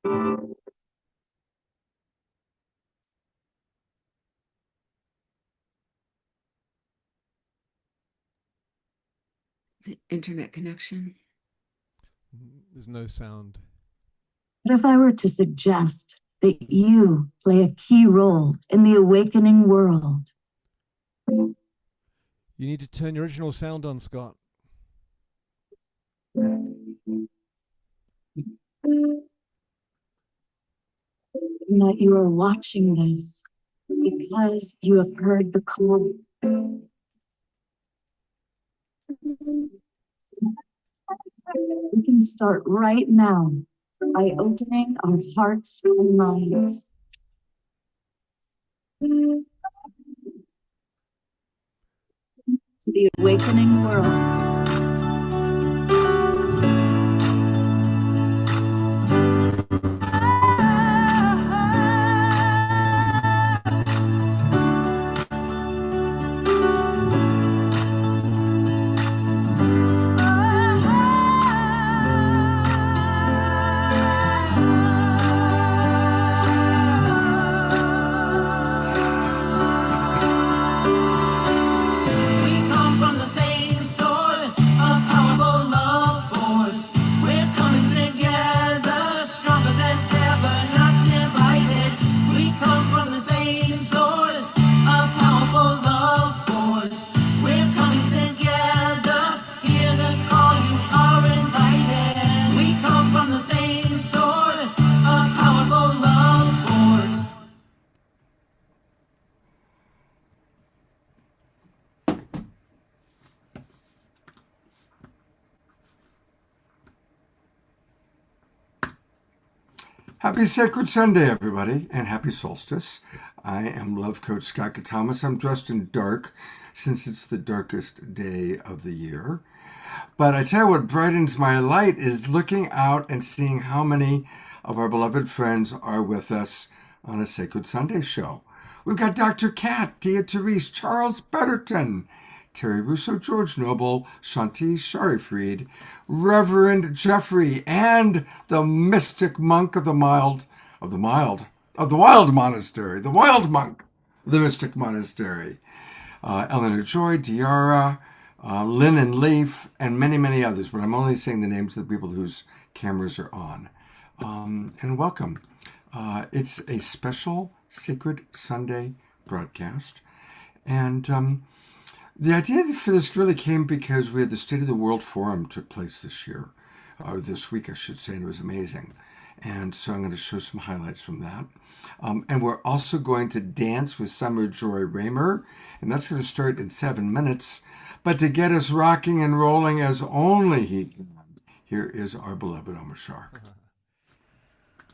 The internet connection. There's no sound. But if I were to suggest that you play a key role in the awakening world? You need to turn your original sound on, Scott. And that you are watching this because you have heard the call. We can start right now by opening our hearts and minds. To the awakening world. Happy Sacred Sunday, everybody, and happy solstice. I am Love Coach Scott Thomas. I'm dressed in dark since it's the darkest day of the year. But I tell you what brightens my light is looking out and seeing how many of our beloved friends are with us on a Sacred Sunday show. We've got Dr. Kat, Dia Therese, Charles Betterton, Terry Russo, George Noble, Shanti Sharifried, Reverend Jeffrey, and the mystic monk of the wild monastery, the wild monk of the mystic monastery, Eleanor Joy, Diara, Lynn and Leaf, and many, many others, but I'm only saying the names of the people whose cameras are on. And welcome. It's a special Sacred Sunday broadcast, and the idea for this really came because we had the State of the World Forum took place this year, or this week, I should say, and it was amazing. And so I'm going to show some highlights from that. And we're also going to dance with Summer Joy Raymer, and that's going to start in 7 minutes. But to get us rocking and rolling as only he can, here is our beloved Omar Shark.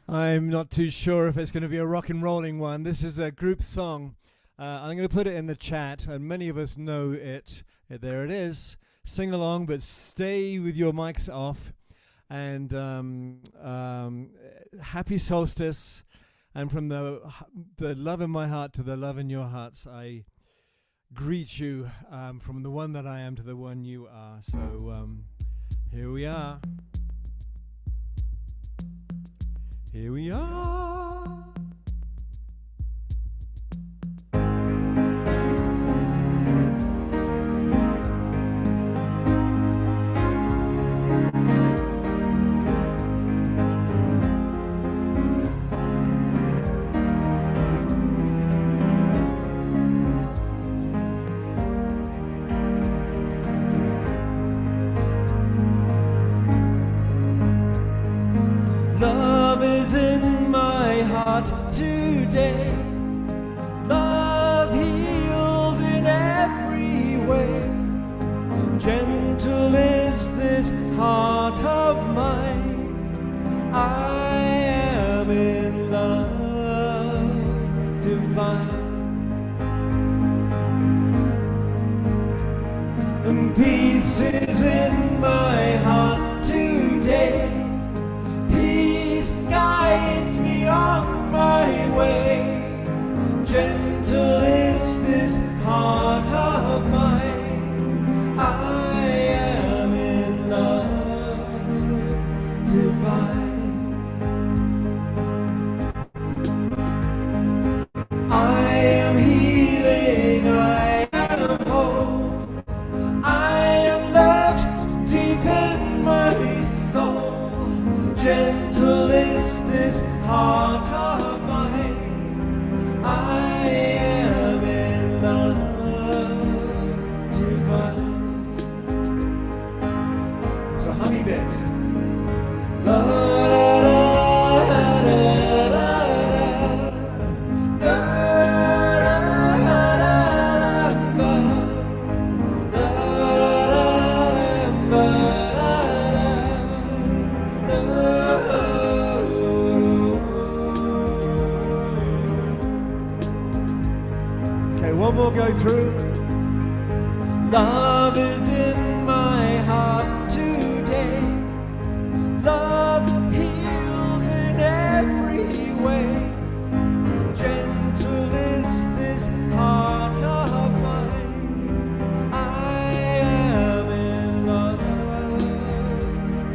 I'm not too sure if it's going to be a rock and rolling one. This is a group song. I'm going to put it in the chat, and many of us know it. There it is. Sing along, but stay with your mics off. And happy solstice. And from the love in my heart to the love in your hearts, I greet you from the one that I am to the one you are. So here we are. Here we are. Love is in my heart today. Love heals in every way. Gentle is this heart of mine. I am in love divine. And peace is in my heart today. Guides me on my way. Gentle is this heart of mine. I am in love divine. Gentle is this heart of mine. I am in love divine. So honey bit. La, la, okay, one more go through. Love is in my heart today. Love heals in every way. Gentle is this heart of mine. I am in love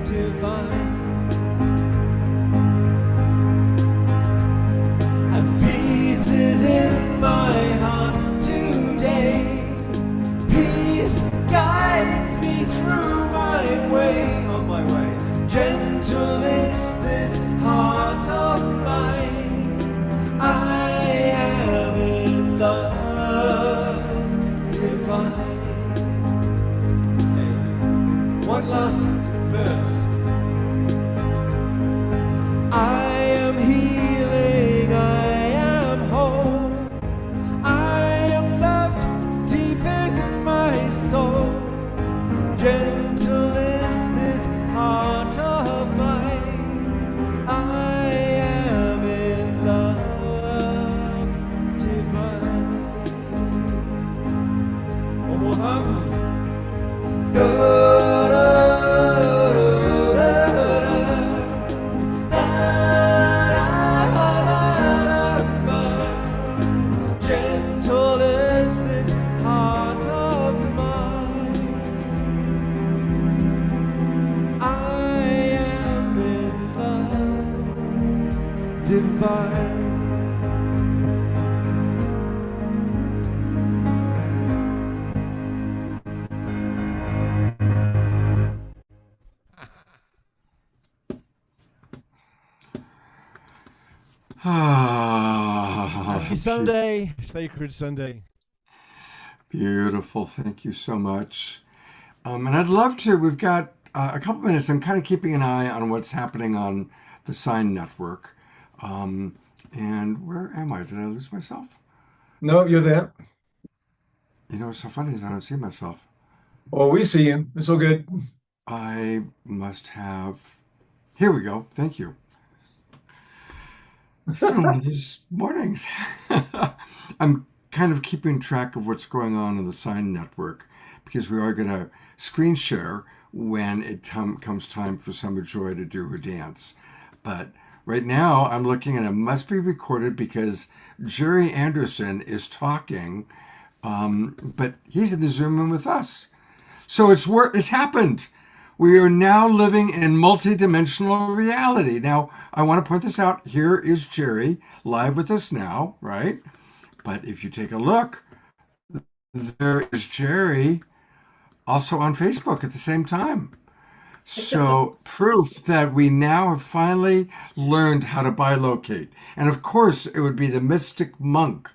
divine. And peace is in my heart today. Peace guides me through my way, on my way. Gentle is this heart of mine. I am in love divine. Okay. One last verse. I am healing, I am whole. I am loved deep in my soul. Gentle is this heart of mine. I am in love divine. One more hug. Gentle is this heart of mine. I am in love divine. Happy Sunday, sacred Sunday. Beautiful. Thank you so much. And I'd love to. We've got a couple minutes. I'm kind of keeping an eye on what's happening on the Sign Network. And where am I? Did I lose myself? No, you're there. You know what's so funny is I don't see myself. Oh, we see you. It's all good. I must have. Here we go. Thank you. It's been one of these mornings. I'm kind of keeping track of what's going on in the Sign Network because we are going to screen share when it comes time for Summer Joy to do her dance. But right now I'm looking and it must be recorded because Jerry Anderson is talking, but he's in the Zoom room with us. So it's happened. We are now living in multidimensional reality. Now, I want to point this out. Here is Jerry live with us now, right? But if you take a look, there is Jerry also on Facebook at the same time. So proof that we now have finally learned how to bilocate. And of course, it would be the mystic monk,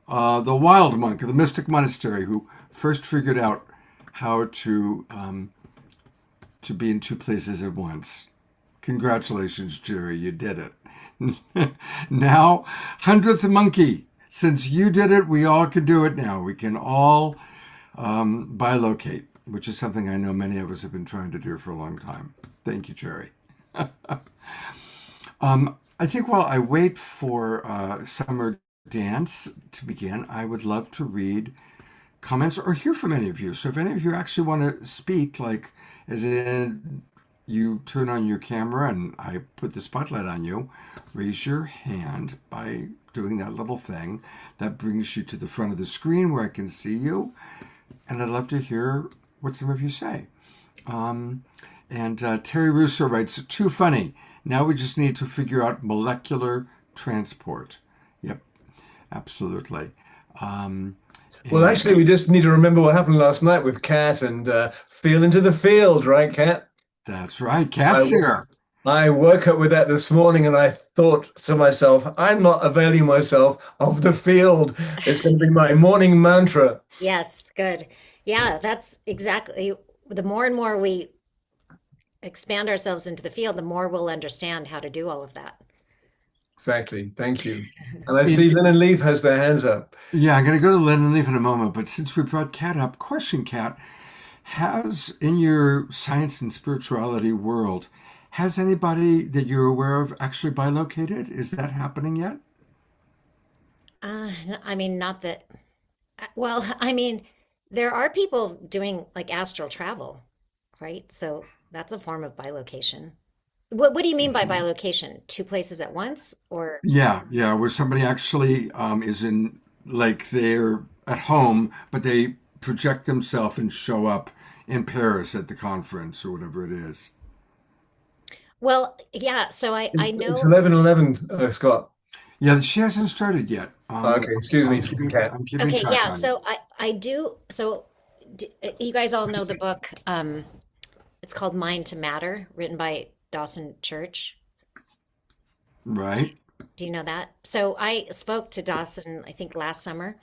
the wild monk of the mystic monastery who first figured out how to be in two places at once. Congratulations, Jerry, you did it. Now, 100th monkey, since you did it, we all can do it now. We can all bilocate, which is something I know many of us have been trying to do for a long time. Thank you, Jerry. I think while I wait for Summer Dance to begin, I would love to read comments or hear from any of you. So if any of you actually want to speak, like as in you turn on your camera and I put the spotlight on you, raise your hand by doing that little thing. That brings you to the front of the screen where I can see you. And I'd love to hear what some of you say. And Terry Russo writes, too funny. Now we just need to figure out molecular transport. Yep, absolutely. Well, actually, we just need to remember what happened last night with Kat and feel into the field, right, Kat? That's right. Kat's here. I woke up with that this morning and I thought to myself, I'm not availing myself of the field. It's going to be my morning mantra. Yes, good. Yeah, that's exactly. The more and more we expand ourselves into the field, the more we'll understand how to do all of that. Exactly. Thank you. And I see Lynn and Leaf has their hands up. Yeah, I'm going to go to Lynn and Leaf in a moment, but since we brought Kat up, question, Kat, has in your science and spirituality world, has anybody that you're aware of actually bilocated? Is that happening yet? I mean, not that, well, I mean, there are people doing like astral travel, right? So that's a form of bilocation. What do you mean by bilocation? Two places at once, or? Yeah, yeah, where somebody actually is in, like they're at home, but they project themselves and show up in Paris at the conference or whatever it is. Well, yeah. So I It's know. 11:11, Scott. Yeah, she hasn't started yet. Okay, excuse me, Kat. I'm keeping Okay, track yeah. on it. So I do. So you guys all know the book. It's called Mind to Matter, written by Dawson Church. Right? Do you know that? So I spoke to Dawson, I think last summer,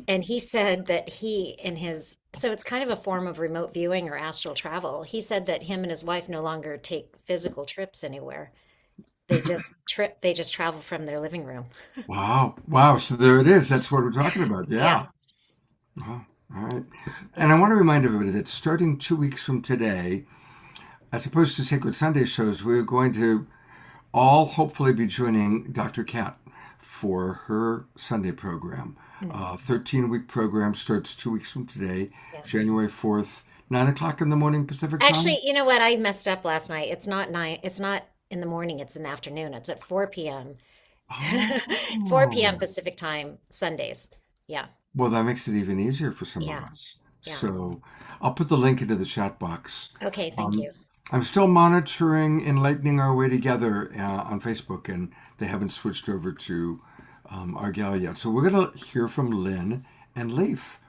and he said that he in his, so it's kind of a form of remote viewing or astral travel. He said that him and his wife no longer take physical trips anywhere. They just travel from their living room. Wow. Wow. So there it is. That's what we're talking about. Yeah. Yeah. Wow. All right. And I want to remind everybody that starting 2 weeks from today, as opposed to Sacred Sunday shows, we're going to all hopefully be joining Dr. Kat for her Sunday program. 13-week program starts 2 weeks from today, Yeah. January 4th, 9 o'clock in the morning Pacific time. Actually, you know what? I messed up last night. It's not nine, it's not in the morning, it's in the afternoon. It's at 4 p.m. 4 p.m. Oh, Pacific time, Sundays. Yeah. well, that makes it even easier for some of Yeah. us. Yeah. So I'll put the link into the chat box. Okay, thank Um, you. I'm still monitoring Enlightening Our Way Together on Facebook, and they haven't switched over to our gal yet. So we're going to hear from Lynn and Leaf.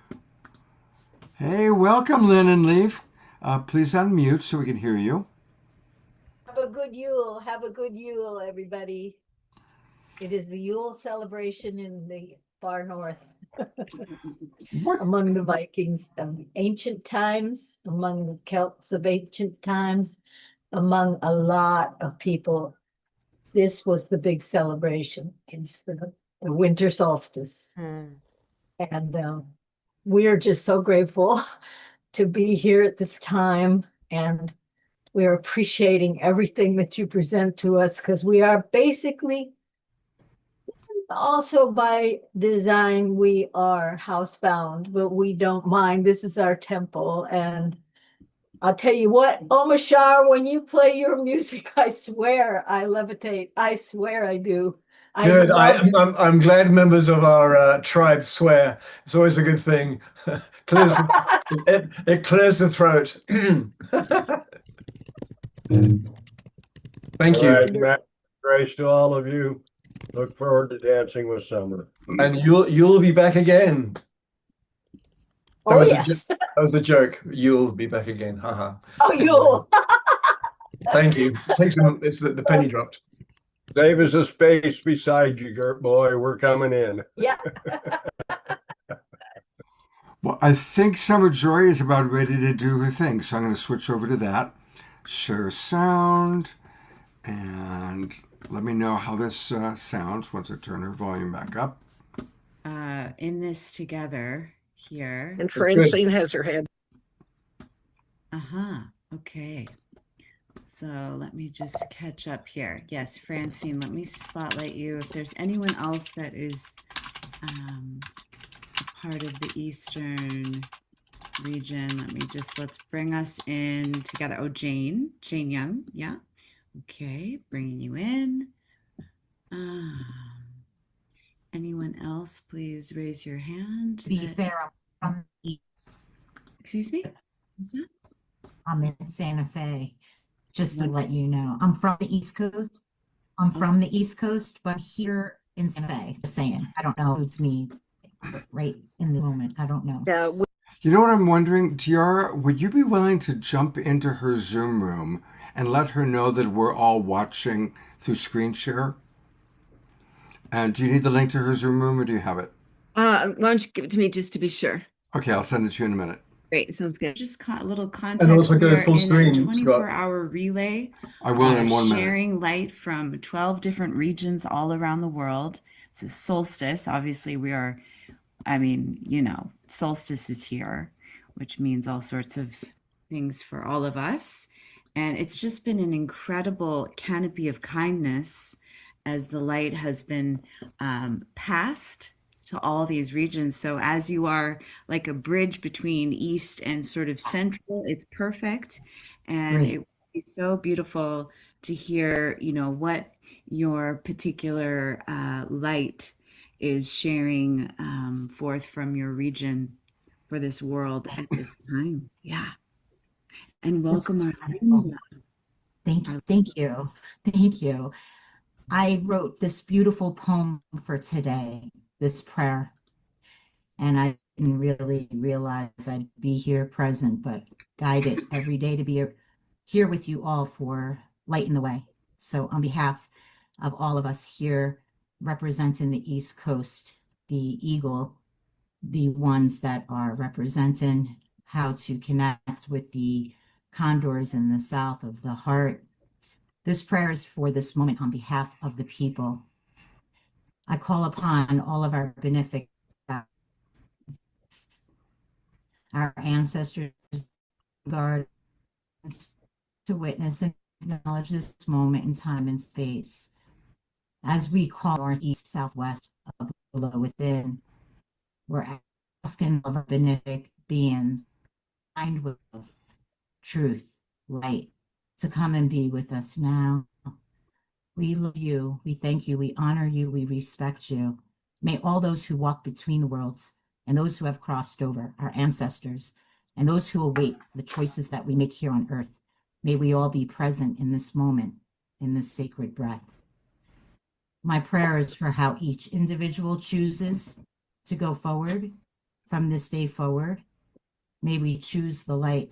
Hey, welcome, Lynn and Leaf. Please unmute so we can hear you. Have a good Yule. Have a good Yule, everybody. It is the Yule celebration in the far north What? among the Vikings of ancient times, among the Celts of ancient times, among a lot of people. This was the big celebration. It's the winter solstice. Hmm. And we are just so grateful to be here at this time. And we are appreciating everything that you present to us because we are basically also by design, we are housebound, but we don't mind. This is our temple. And I'll tell you what, Omashar, when you play your music, I swear I levitate. I swear I do. I Good. love it. I'm glad members of our tribe swear. It's always a good thing. Clears it clears the throat. Thank All you. right, Matt, grace to all of you. Look forward to dancing with Summer. And you'll be back again. Oh, was a yes. That was a joke. You'll be back again. Haha. Oh, Yule. Thank you. It's the penny dropped. Save us a space beside you, Gert boy. We're coming in. Yeah. Well, I think Summer Joy is about ready to do her thing, so I'm going to switch over to that. Share sound, and let me know how this sounds once I turn her volume back up. In this together here. And That's good. Francine has her hand. Uh-huh. Okay. So let me just catch up here. Yes, Francine, let me spotlight you. If there's anyone else that is a part of the Eastern region, let's bring us in together. Oh, Jane Young. Yeah. Okay, bringing you in. Anyone else, please raise your hand. To be fair, I'm from Excuse me? What's that? I'm in Santa Fe, just to let you know. I'm from the East Coast. I'm from the East Coast, but here in Santa Fe, just saying. I don't know if it's me right in the moment. I don't know. Yeah, You know what I'm wondering, Tiara? Would you be willing to jump into her Zoom room and let her know that we're all watching through screen share? And do you need the link to her Zoom room, or do you have it? Why don't you give it to me just to be sure? Okay, I'll send it to you in a minute. Great, sounds good. Just a little context. And also We go are full in screen, a Scott. 24-hour relay, I will in 1 minute. sharing light from 12 different regions all around the world. So solstice, obviously we are, I mean, you know, solstice is here, which means all sorts of things for all of us. And it's just been an incredible canopy of kindness as the light has been passed to all these regions. So as you are like a bridge between East and sort of Central, it's perfect. And Great. it would be so beautiful to hear, you know, what your particular light is sharing forth from your region for this world at this time. Yeah. And This welcome is our wonderful. Thank you. Thank you. Thank you. I wrote this beautiful poem for today, this prayer, and I didn't really realize I'd be here present, but guided every day to be here with you all for lighting the way. So on behalf of all of us here representing the East Coast, the Eagle, the ones that are representing how to connect with the condors in the south of the heart, this prayer is for this moment on behalf of the people. I call upon all of our benefic, our ancestors, guardians, to witness and acknowledge this moment in time and space. As we call north, east, southwest of the below within, we're asking all of our benefic beings, kind with truth, light, to come and be with us now. We love you, we thank you, we honor you, we respect you. May all those who walk between the worlds and those who have crossed over, our ancestors, and those who await the choices that we make here on earth, may we all be present in this moment, in this sacred breath. My prayer is for how each individual chooses to go forward from this day forward. May we choose the light.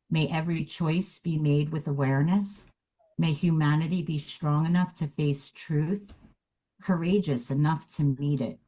May every choice be made with awareness. May humanity be strong enough to face truth, courageous enough to meet it.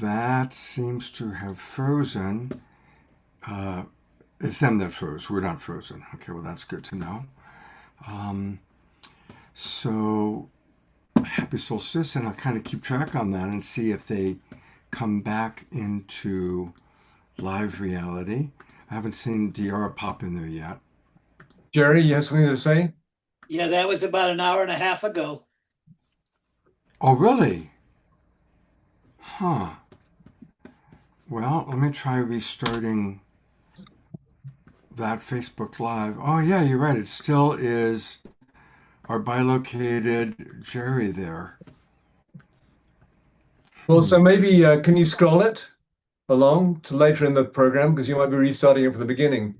That seems to have frozen. It's them that froze. We're not frozen. Okay, well, that's good to know. So happy solstice, and I'll kind of keep track on that and see if they come back into live reality. I haven't seen Diara pop in there yet. Jerry, you have something to say? Yeah, that was about an hour and a half ago. Oh, really? Huh. Well, let me try restarting that Facebook Live. Oh, yeah, you're right. It still is our bilocated Jerry there. Well, so maybe can you scroll it along to later in the program, because you might be restarting it from the beginning.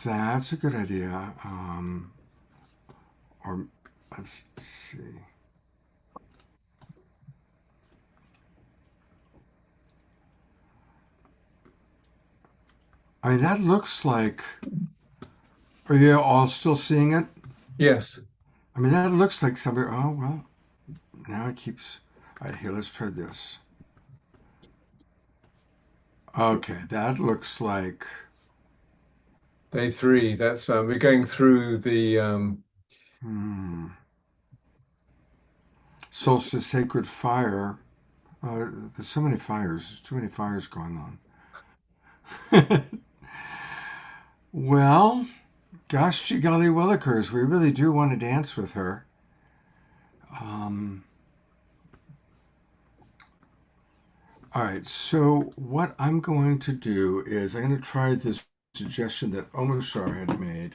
That's a good idea. Or let's see. I mean, that looks like. Are you all still seeing it? Yes. I mean, that looks like somebody. Oh, well, now it keeps. All right, here, let's try this. Okay, that looks like. Day 3. That's we're going through the Solstice Sacred Fire. There's so many fires. There's too many fires going on. Well, gosh, gee golly willikers, we really do want to dance with her. All right, so what I'm going to do is I'm going to try this suggestion that Omoshar had made.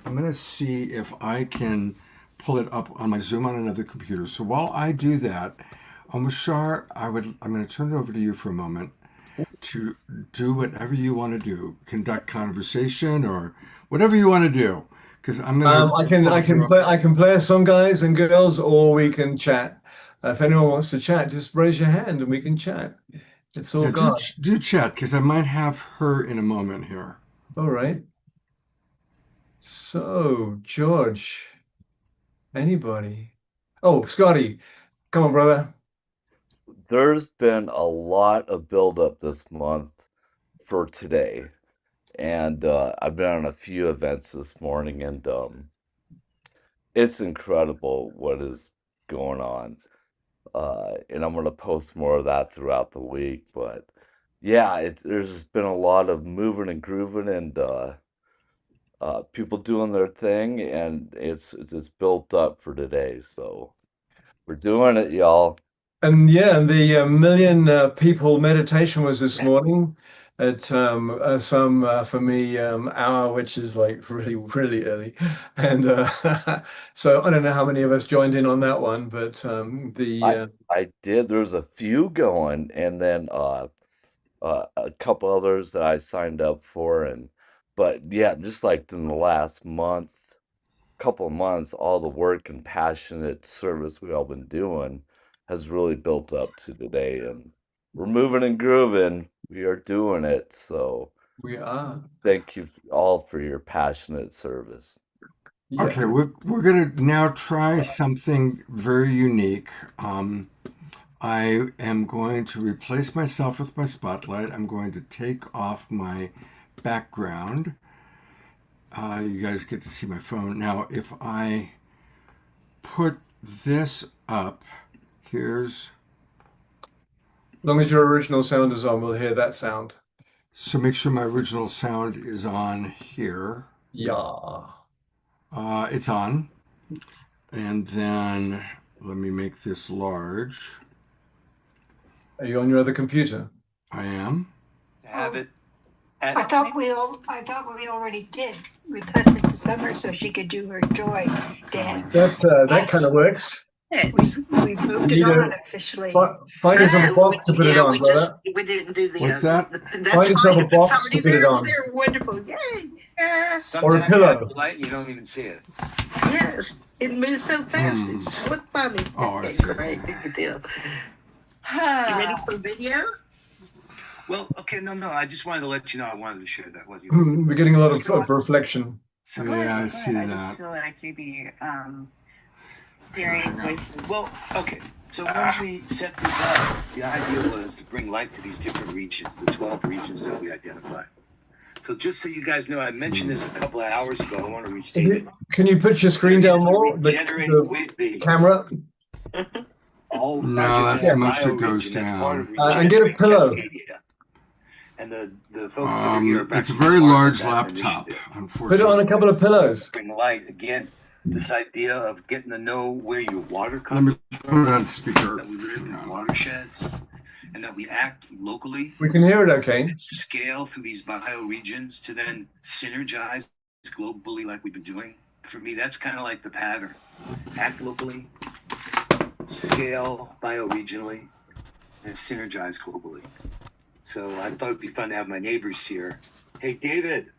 I'm going to see if I can pull it up on my Zoom on another computer. So while I do that, Omashar, I'm going to turn it over to you for a moment to do whatever you want to do, conduct conversation or whatever you want to do. Because I'm going to. I can play a song, guys and girls, or we can chat. If anyone wants to chat, just raise your hand and we can chat. It's all gone. Do chat, because I might have her in a moment here. All right. So, George, anybody? Oh, Scotty, come on, brother. There's been a lot of buildup this month for today. And I've been on a few events this morning, and it's incredible what is going on. And I'm going to post more of that throughout the week. But yeah, there's just been a lot of moving and grooving, and people doing their thing, and it's built up for today. So we're doing it, y'all. And yeah, the million people meditation was this morning at some for me hour, which is like really early. And so I don't know how many of us joined in on that one, but I did. There's a few going, and then a couple others that I signed up for, but yeah, just like in the last couple of months, all the work and passionate service we've all been doing has really built up to today, and we're moving and grooving. We are doing it. So we are. Thank you all for your passionate service. Yes. Okay, we're gonna now try something very unique. I am going to replace myself with my spotlight. I'm going to take off my background. You guys get to see my phone. Now, if I put this up, here's... As long as your original sound is on, we'll hear that sound. So make sure my original sound is on here. Yeah. It's on. And then let me make this large. Are you on your other computer? I am. Have it. I thought we already did. We passed it to Summer so she could do her joy dance. That kind of works. We've moved it on officially. Find yourself a box to put it on, brother. We didn't do the What's that? Find yourself a box to put it on. They're wonderful. Yay. Or a pillow. Light, you don't even see it. Yes, it moves so fast. It slipped by me. Oh, Okay, I see. great. Good deal. You ready for video? Well, okay, no. I just wanted to let you know I wanted to share that with you. We're getting a lot of reflection. Yeah, I see I that. just feel like maybe hearing voices. Well, okay. So when we set this up, the idea was to bring light to these different regions, the 12 regions that we identified. So just so you guys know, I mentioned this a couple of hours ago. I want to restate it. Can you put your screen down more? The camera? No, that's the most it goes down. And get a pillow. And the folks over here it's a very large laptop, unfortunately. Put it on a couple of pillows. Bring light again. This idea of getting to know where your water comes Let me put it on speaker. That we live in watersheds, and that we act locally. We can hear it okay. And scale through these bioregions to then synergize globally like we've been doing. For me, that's kind of like the pattern. Act locally, scale bioregionally, and synergize globally. So I thought it'd be fun to have my neighbors here. Hey, David.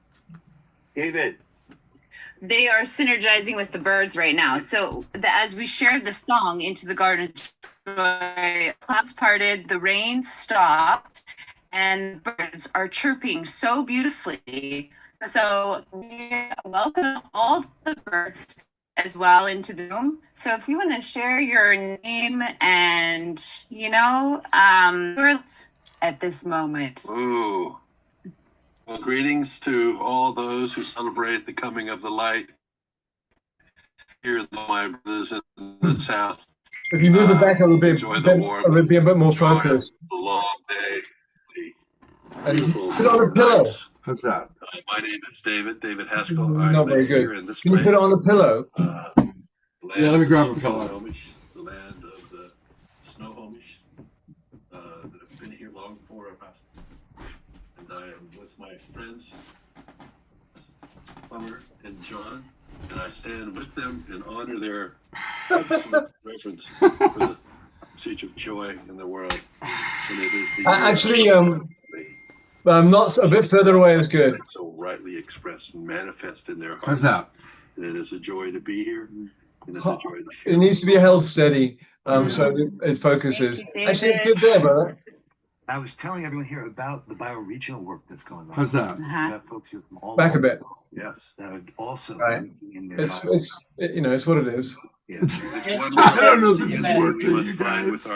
They are synergizing with the birds right now. So as we shared the song Into the Garden of Joy, clouds parted, the rain stopped, and birds are chirping so beautifully. So we welcome all the birds as well into the room. So if you want to share your name and, at this moment. Ooh. Well, greetings to all those who celebrate the coming of the light. Here, my brothers in the South. If you move it back a little bit, enjoy the warmth. it would be a bit more focused. The long day. And put it on a pillow. How's that? My name is David Haskell. Not very here good. in this Can you put it on a pillow? Yeah, let me grab a pillow. The land of the Snohomish that have been here long before us. And I am with my friends, Summer and John, and I stand with them and honor their absolute reverence for the message of joy in the world. And it is the Actually, I'm not a bit further away is good. so rightly expressed and manifest in their hearts. How's that? And it is a joy to be here. And it's a joy to share. It needs to be held steady, so it focuses. Actually, it's good there, brother. I was telling everyone here about the bioregional work that's going on. How's that? We have folks here from all Back a over bit. the world, yes, that are also Right. working in their It's it's what it is. Yeah. I don't know if this is working, you guys.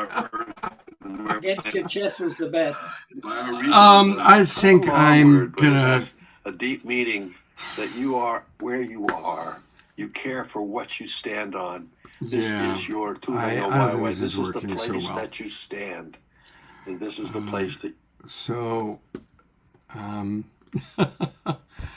Get your chest was the best. I think I'm gonna. A deep meaning that you are where you are. You care for what you stand on. This Yeah. is your I don't think This this is is the working so place well. that you stand. And this is the place that So,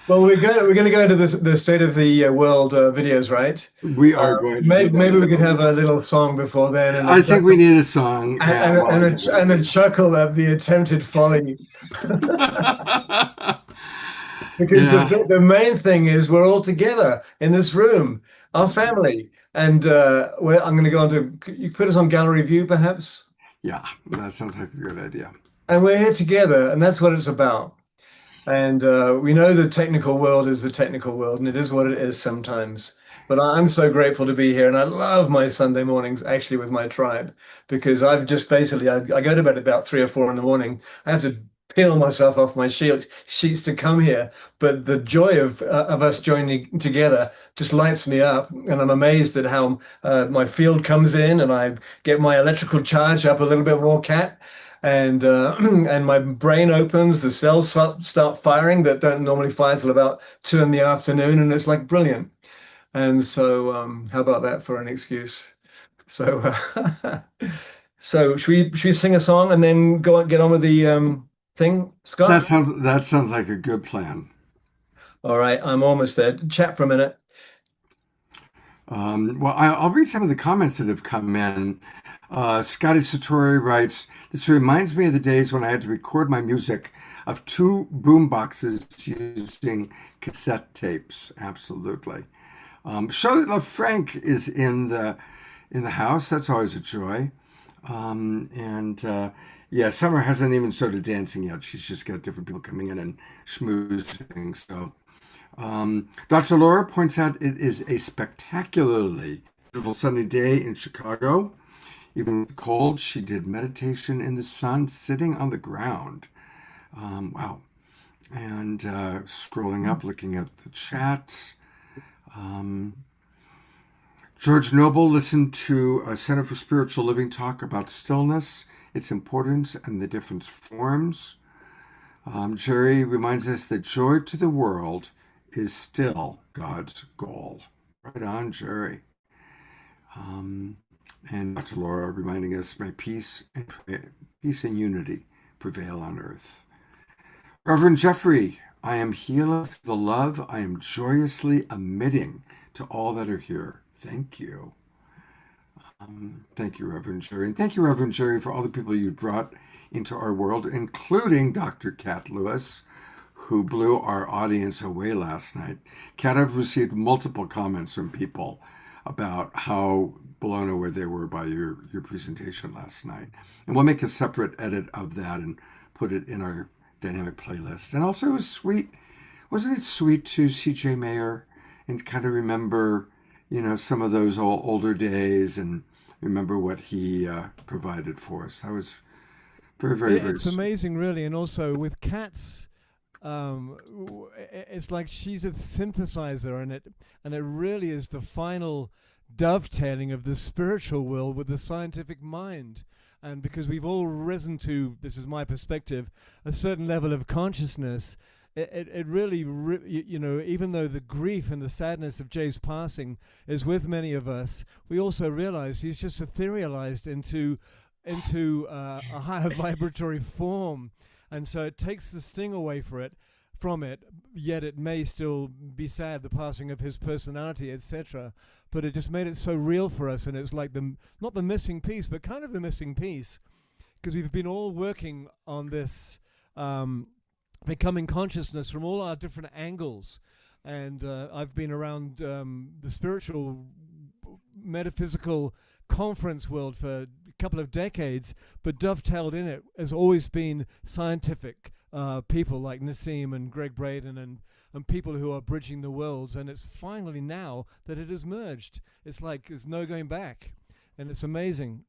Well, we're going to go into the state of the world videos, right? we are going to. Maybe we could have a little song before then. And I think we need a song. and a chuckle at the attempted folly. Because the main thing is we're all together in this room, our family, and I'm going to go on to. You put us on gallery view, perhaps. Yeah, that sounds like a good idea. And we're here together, and that's what it's about. And we know the technical world is the technical world, and it is what it is sometimes. But I'm so grateful to be here, and I love my Sunday mornings actually with my tribe, because I've just basically I go to bed about 3 or 4 in the morning. I have to peel myself off my sheets to come here, but the joy of us joining together just lights me up, and I'm amazed at how my field comes in, and I get my electrical charge up a little bit more, Kat. And and my brain opens, the cells start firing that don't normally fire till about 2 in the afternoon, and it's like brilliant. And so, how about that for an excuse? So, so should we sing a song and then get on with the thing, Scott? That sounds like a good plan. All right, I'm almost there. Chat for a minute. Well, I'll read some of the comments that have come in. Scotty Satori writes, "This reminds me of the days when I had to record my music of 2 boom boxes using cassette tapes." Absolutely. Charlotte LaFranc is in the house. That's always a joy. Yeah, Summer hasn't even started dancing yet. She's just got different people coming in and schmoozing. So, Dr. Laura points out it is a spectacularly beautiful sunny day in Chicago. Even with the cold, she did meditation in the sun, sitting on the ground. Wow. And scrolling up, looking at the chats. George Noble listened to a Center for Spiritual Living talk about stillness, its importance, and the different forms. Jerry reminds us that joy to the world is still God's goal. Right on, Jerry. And Dr. Laura reminding us, may peace and unity prevail on earth. Reverend Jeffrey, I am healed through the love I am joyously emitting to all that are here. Thank you. Thank you, Reverend Jerry. And thank you, Reverend Jerry, for all the people you brought into our world, including Dr. Kat Lewis, who blew our audience away last night. Kat, I've received multiple comments from people about how blown away they were by your presentation last night. And we'll make a separate edit of that and put it in our dynamic playlist. And also it was sweet, wasn't it sweet to see Jay Mayer and kind of remember, some of those older days and remember what he provided for us. That was very, very, very It's amazing, really. And also with Kat's, it's like she's a synthesizer, and it really is the final dovetailing of the spiritual world with the scientific mind. And because we've all risen to, this is my perspective, a certain level of consciousness, it really, even though the grief and the sadness of Jay's passing is with many of us, we also realize he's just etherealized into a higher vibratory form. And so it takes the sting away from it, yet it may still be sad, the passing of his personality, etc. But it just made it so real for us, and it's like not the missing piece, but kind of the missing piece, because we've been all working on this becoming consciousness from all our different angles. And I've been around the spiritual, metaphysical conference world for couple of decades, but dovetailed in it has always been scientific people like Nassim and Greg Braden and people who are bridging the worlds. And it's finally now that it has merged. It's like there's no going back, and it's amazing.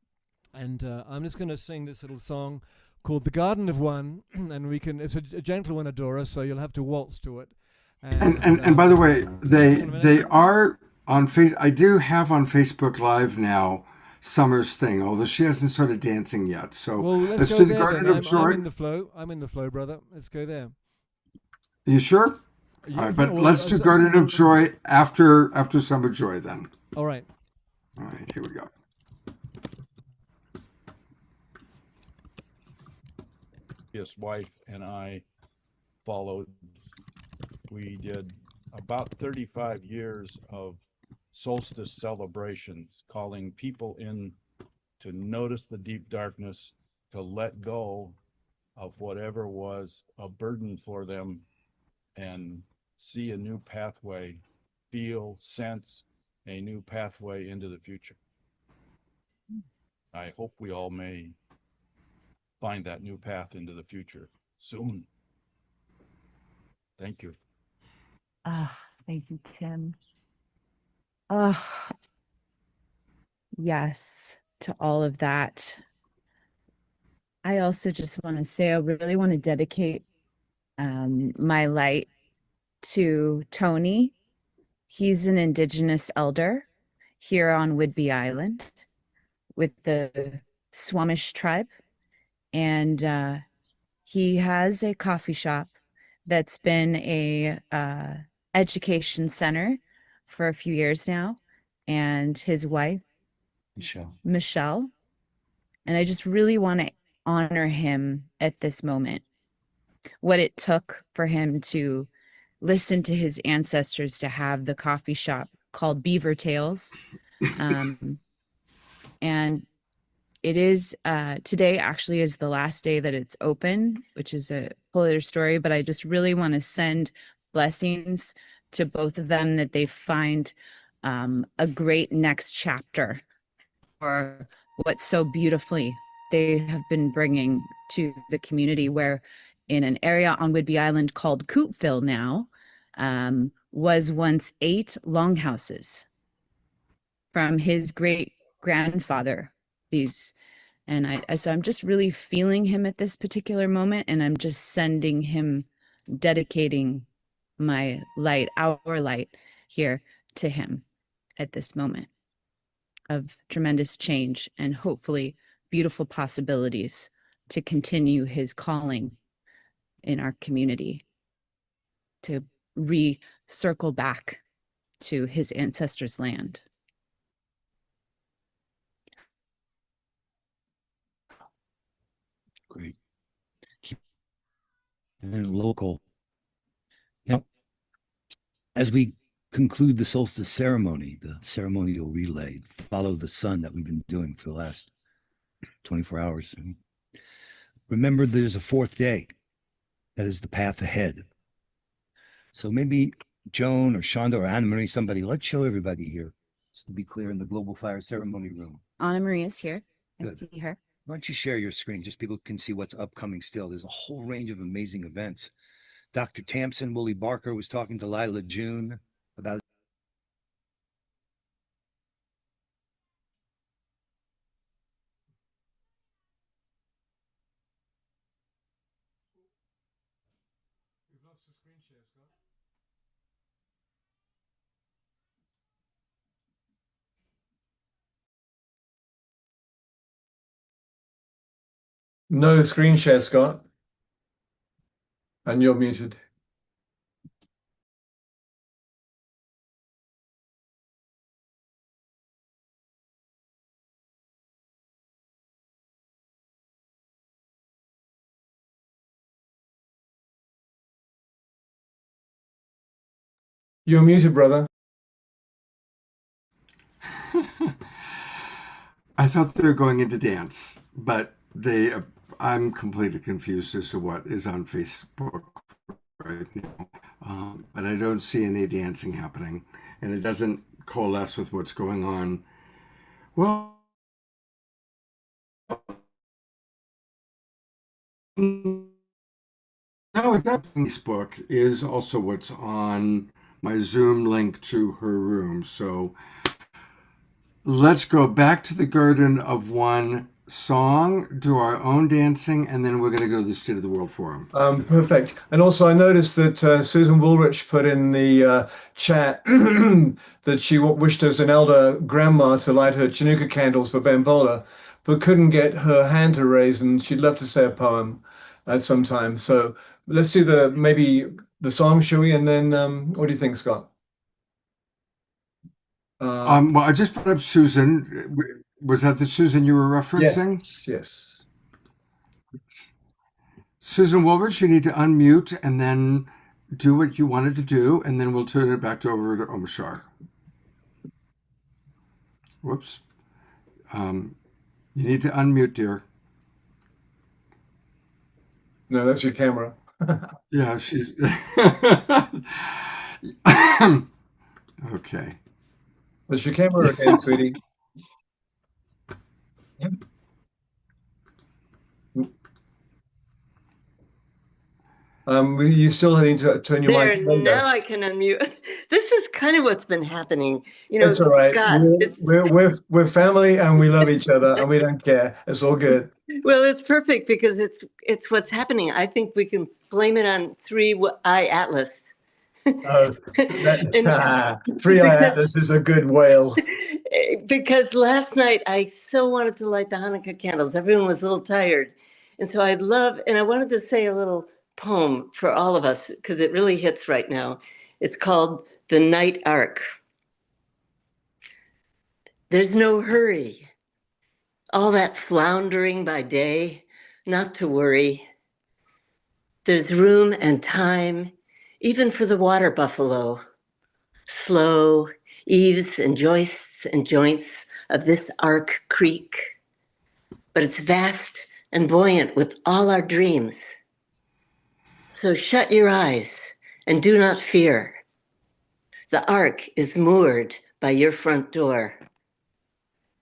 And I'm just going to sing this little song called "The Garden of One," and it's a gentle one, Adora, so you'll have to waltz to it. And by the way, they are on I do have on Facebook Live now Summer's thing, although she hasn't started dancing yet. So well, let's go do the there, Garden then. of Joy. I'm in the flow, brother. Let's go there. You sure? Yeah, all right, but well, let's do Garden of Joy after Summer Joy then. All right. All right, here we go. His wife and I followed. We did about 35 years of solstice celebrations, calling people in to notice the deep darkness, to let go of whatever was a burden for them and see a new pathway, feel, sense a new pathway into the future. I hope we all may find that new path into the future soon. Thank you. Thank you, Tim. Yes, to all of that. I also just want to say I really want to dedicate my light to Tony. He's an Indigenous elder here on Whidbey Island with the Squamish tribe. And he has a coffee shop that's been a education center for a few years now, and his wife, Michelle. And I just really want to honor him at this moment. What it took for him to listen to his ancestors to have the coffee shop called Beaver Tales. And it is today actually is the last day that it's open, which is a whole other story, but I just really want to send blessings to both of them that they find a great next chapter for what so beautifully they have been bringing to the community, where in an area on Whidbey Island called Coopville now was once 8 longhouses from his great grandfather. So I'm just really feeling him at this particular moment, and I'm just sending him, dedicating my light, our light here to him at this moment of tremendous change and hopefully beautiful possibilities to continue his calling in our community, to circle back to his ancestors' land. Great. And then local. Now, as we conclude the solstice ceremony, the ceremonial relay, follow the sun that we've been doing for the last 24 hours. And remember, there's a 4th day. That is the path ahead. So maybe Joan or Shonda or Anna Marie, somebody, let's show everybody here, just to be clear, in the Global Fire Ceremony Room. Anna Marie is here. I Good. see her. Why don't you share your screen, just people can see what's upcoming still. There's a whole range of amazing events. Dr. Tamsin, Willie Barker was talking to Lila June about We've lost the screen share, Scott. No screen share, Scott. And you're muted. You're muted, brother. I thought they were going into dance, but I'm completely confused as to what is on Facebook right now. But I don't see any dancing happening, and it doesn't coalesce with what's going on. Well, No, it doesn't. Facebook is also what's on my Zoom link to her room. So let's go back to the Garden of One song, do our own dancing, and then we're going to go to the State of the World Forum. Perfect. And also, I noticed that Susan Woolrich put in the chat that she wished as an elder grandma to light her Chinooka candles for Ben Bowler, but couldn't get her hand to raise, and she'd love to say a poem at some time. So let's do maybe the song, shall we? And then what do you think, Scott? Well, I just put up Susan. Was that the Susan you were referencing? Yes. Susan Woolrich, you need to unmute and then do what you wanted to do, and then we'll turn it back over to Omashar. Whoops. You need to unmute, dear. No, that's your camera. Yeah, she's... Okay. That's your camera again, sweetie. You still need to turn your There, mic on. now I can unmute. This is kind of what's been happening. You know, It's all right. Scott, We're family and we love each other and we don't care. It's all good. well, it's perfect because it's what's happening. I think we can blame it on 3-Eye Atlas. Three-Eye Atlas is a good whale. Because last night I so wanted to light the Hanukkah candles. Everyone was a little tired. And so I wanted to say a little poem for all of us because it really hits right now. It's called The Night Ark. There's no hurry. All that floundering by day, not to worry. There's room and time, even for the water buffalo. Slow eaves and joists and joints of this ark creak. But it's vast and buoyant with all our dreams. So shut your eyes and do not fear. The ark is moored by your front door.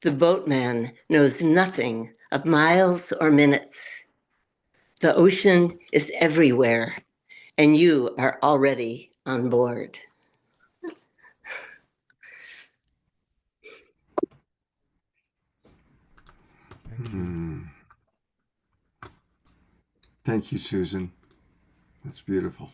The boatman knows nothing of miles or minutes. The ocean is everywhere, and you are already on board. Thank you, Susan. That's beautiful.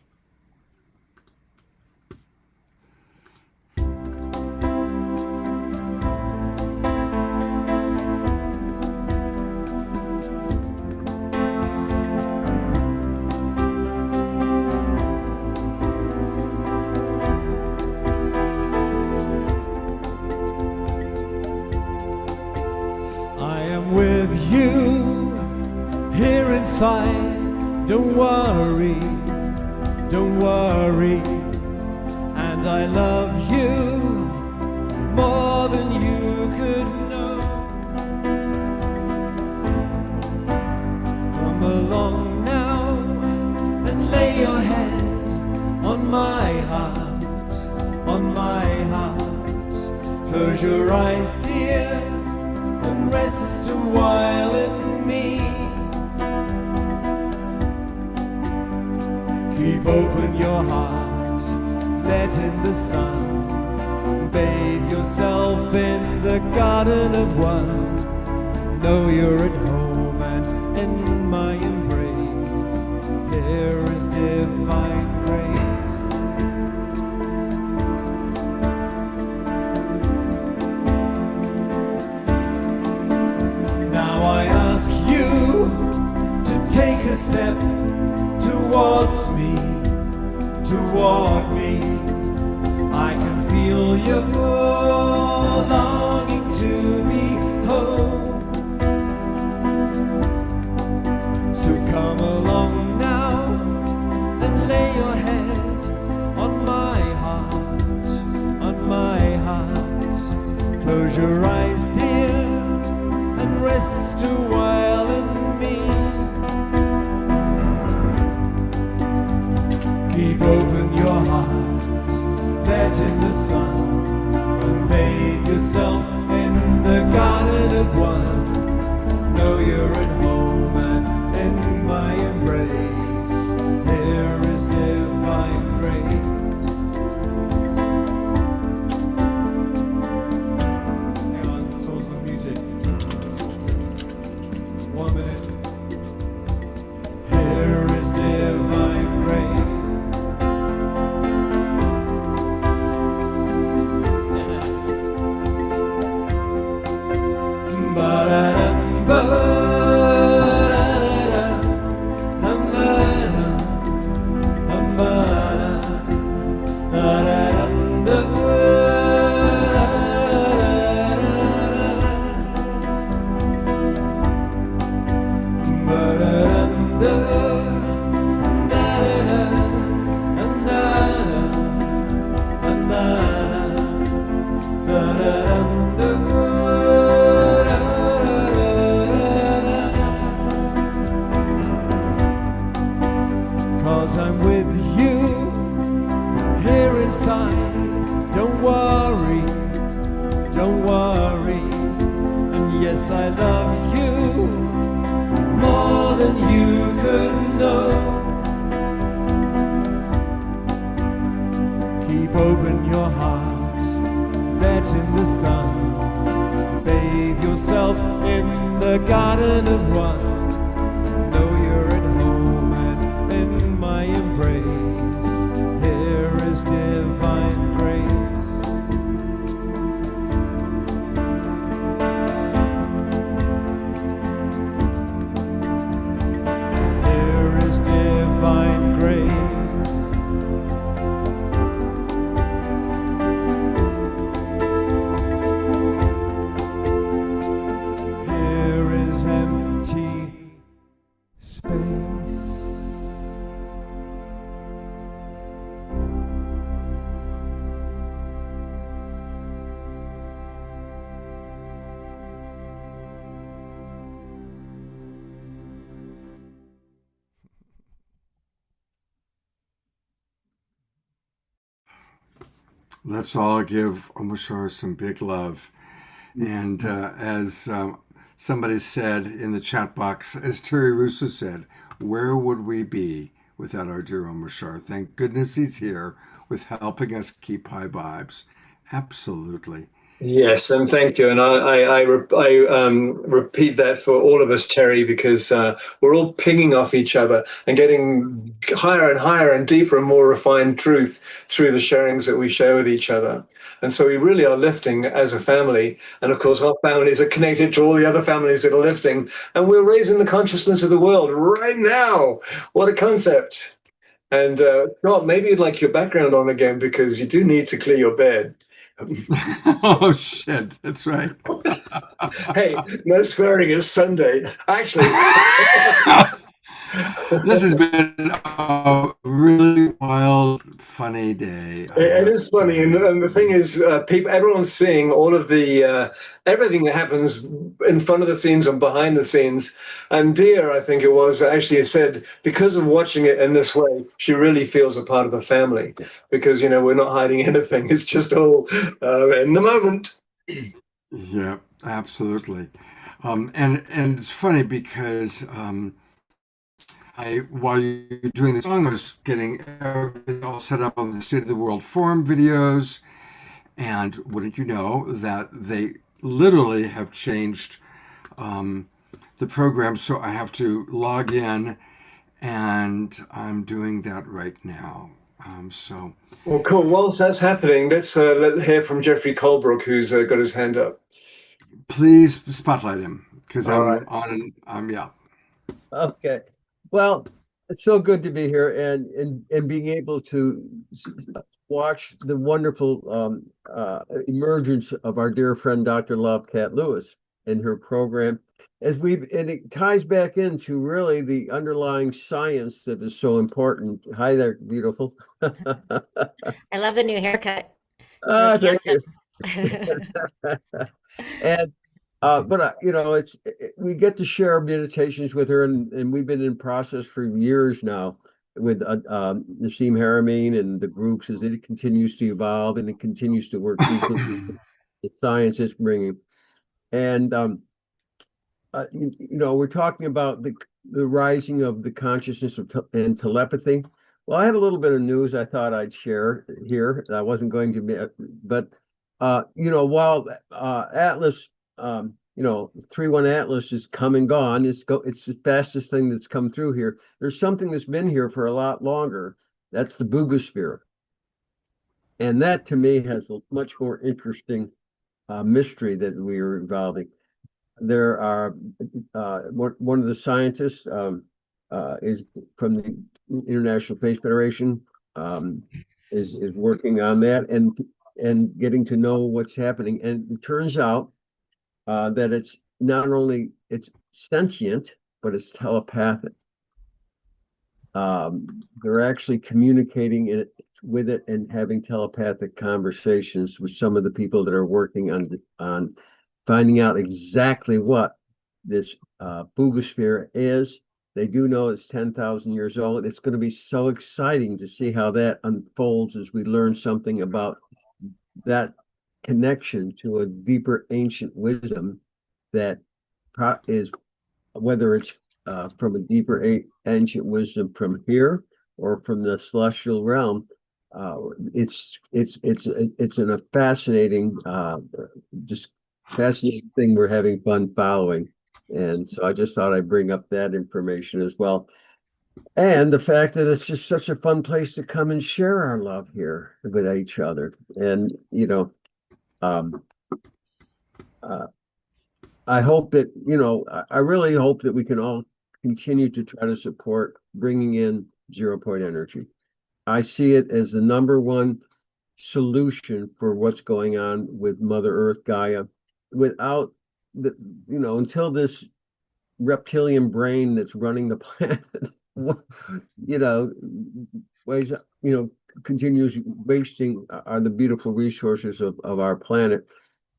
I am with you here inside. Don't worry, don't worry. And I love you more than you could know. Come along now and lay your head on my heart, on my heart. Close your eyes, dear, and rest a while in me. Keep open your heart, let in the sun. Bathe yourself in the garden of one. Know you're at home and in my embrace. There is divine grace. Now I ask you to take a step towards me, toward me. I can feel your longing to be home. So come along now and lay your head on my heart, on my heart. Close your eyes, dear, and rest a while in me. Keep open your heart, let in the sun, and bathe yourself in the garden of one. Know you're at home and in my embrace. 1 minute. Here is divine grace. Cause I'm with you here inside. Don't worry, don't worry. And yes, I love you more than you could know. Keep open your heart, let in the sun. Bathe yourself in the garden of one. Know you're at home and in my embrace. Here is divine grace. Here is divine grace. Here is empty space. Let's all give Omashar some big love. And as somebody said in the chat box, as Terry Russo said, where would we be without our dear Omashar? Thank goodness he's here with helping us keep high vibes. Absolutely. Yes, and thank you. And I repeat that for all of us, Terry, because we're all pinging off each other and getting higher and higher and deeper and more refined truth through the sharings that we share with each other. And so we really are lifting as a family. And of course, our families are connected to all the other families that are lifting. And we're raising the consciousness of the world right now. What a concept. And Scott, maybe you'd like your background on again, because you do need to clear your bed. Oh, shit. That's right. Hey, no swearing, it's Sunday. Actually, this has been a really wild, funny day. it is funny. And the thing is, everyone's seeing all of the, everything that happens in front of the scenes and behind the scenes. And Dia, I think it was, actually said, because of watching it in this way, she really feels a part of the family. Because, you know, we're not hiding anything. It's just all in the moment. Yeah, absolutely. And it's funny because while you're doing the song, I was getting everything all set up on the State of the World Forum videos. And wouldn't you know that they literally have changed the program. So I have to log in, and I'm doing that right now. Well, cool. Whilst that's happening, let's hear from Jeffrey Colebrook, who's got his hand up. Please spotlight him, because All I'm right. on. Yeah. Okay. Well, it's so good to be here and being able to watch the wonderful emergence of our dear friend Dr. Love Cat Lewis in her program, and it ties back into really the underlying science that is so important. Hi there, beautiful. I love the new haircut. Thank you. Handsome. And but you know, we get to share meditations with her, and we've been in process for years now with Nassim Haramein and the groups as it continues to evolve and it continues to work deeply with the science is bringing. And you know, we're talking about the rising of the consciousness of and telepathy. Well, I have a little bit of news I thought I'd share here. I wasn't going to be, but you know, while Atlas, you 31 Atlas is come and gone. It's the fastest thing that's come through here. There's something that's been here for a lot longer. That's the Boogosphere. And that to me has a much more interesting mystery that we are involving. There are one of the scientists is from the International Space Federation, is working on that and getting to know what's happening. And it turns out that it's not only it's sentient, but it's telepathic. They're actually communicating with it and having telepathic conversations with some of the people that are working on finding out exactly what this Boogosphere is. They do know it's 10,000 years old. It's going to be so exciting to see how that unfolds as we learn something about that connection to a deeper ancient wisdom that is, whether it's from a deeper ancient wisdom from here or from the celestial realm. It's a fascinating, just fascinating thing we're having fun following. And so I just thought I'd bring up that information as well. And the fact that it's just such a fun place to come and share our love here with each other. And, I hope that, I really hope that we can all continue to try to support bringing in zero point energy. I see it as the #1 solution for what's going on with Mother Earth, Gaia. Without until this reptilian brain that's running the planet, continues wasting the beautiful resources of our planet.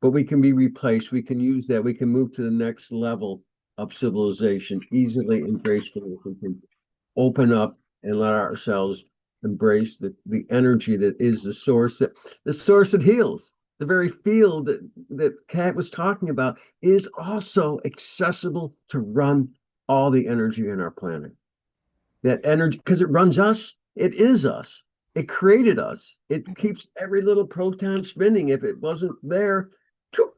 But we can be replaced. We can use that. We can move to the next level of civilization easily and gracefully if we can open up and let ourselves embrace the energy that is the source that heals. The very field that Kat was talking about is also accessible to run all the energy in our planet. That energy, because it runs us, it is us. It created us. It keeps every little proton spinning. If it wasn't there, the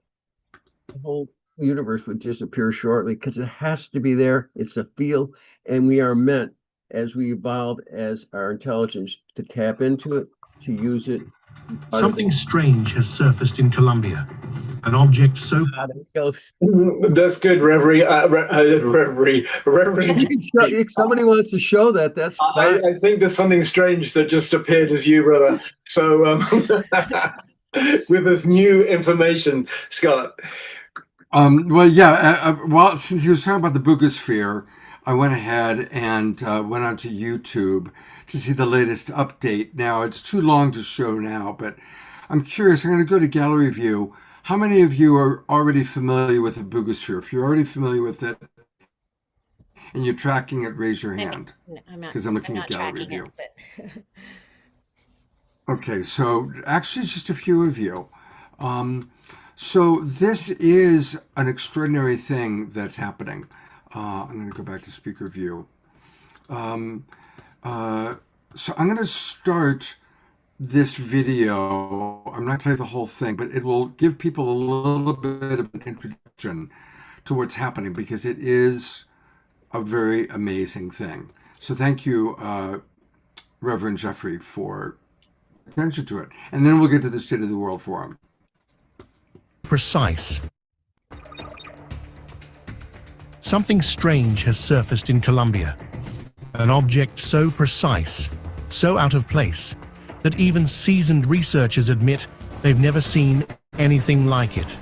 whole universe would disappear shortly because it has to be there. It's a field, and we are meant, as we evolve as our intelligence, to tap into it, to use it. Something strange has surfaced in Colombia. An object so... That's good, Reverie. Somebody wants to show that. That's I think there's something strange that just appeared as you, brother. So with this new information, Scott. Well, since he was talking about the Boogosphere, I went ahead and went onto YouTube to see the latest update. Now, it's too long to show now, but I'm curious. I'm going to go to gallery view. How many of you are already familiar with the Boogosphere? If you're already familiar with it and you're tracking it, raise your hand. Because I'm looking at gallery view. Okay, so actually just a few of you. So this is an extraordinary thing that's happening. I'm going to go back to speaker view. So I'm going to start this video. I'm not going to play the whole thing, but it will give people a little bit of an introduction to what's happening because it is a very amazing thing. So thank you, Reverend Jeffrey, for attention to it. And then we'll get to the State of the World Forum. Precise. Something strange has surfaced in Colombia. An object so precise, so out of place, that even seasoned researchers admit they've never seen anything like it.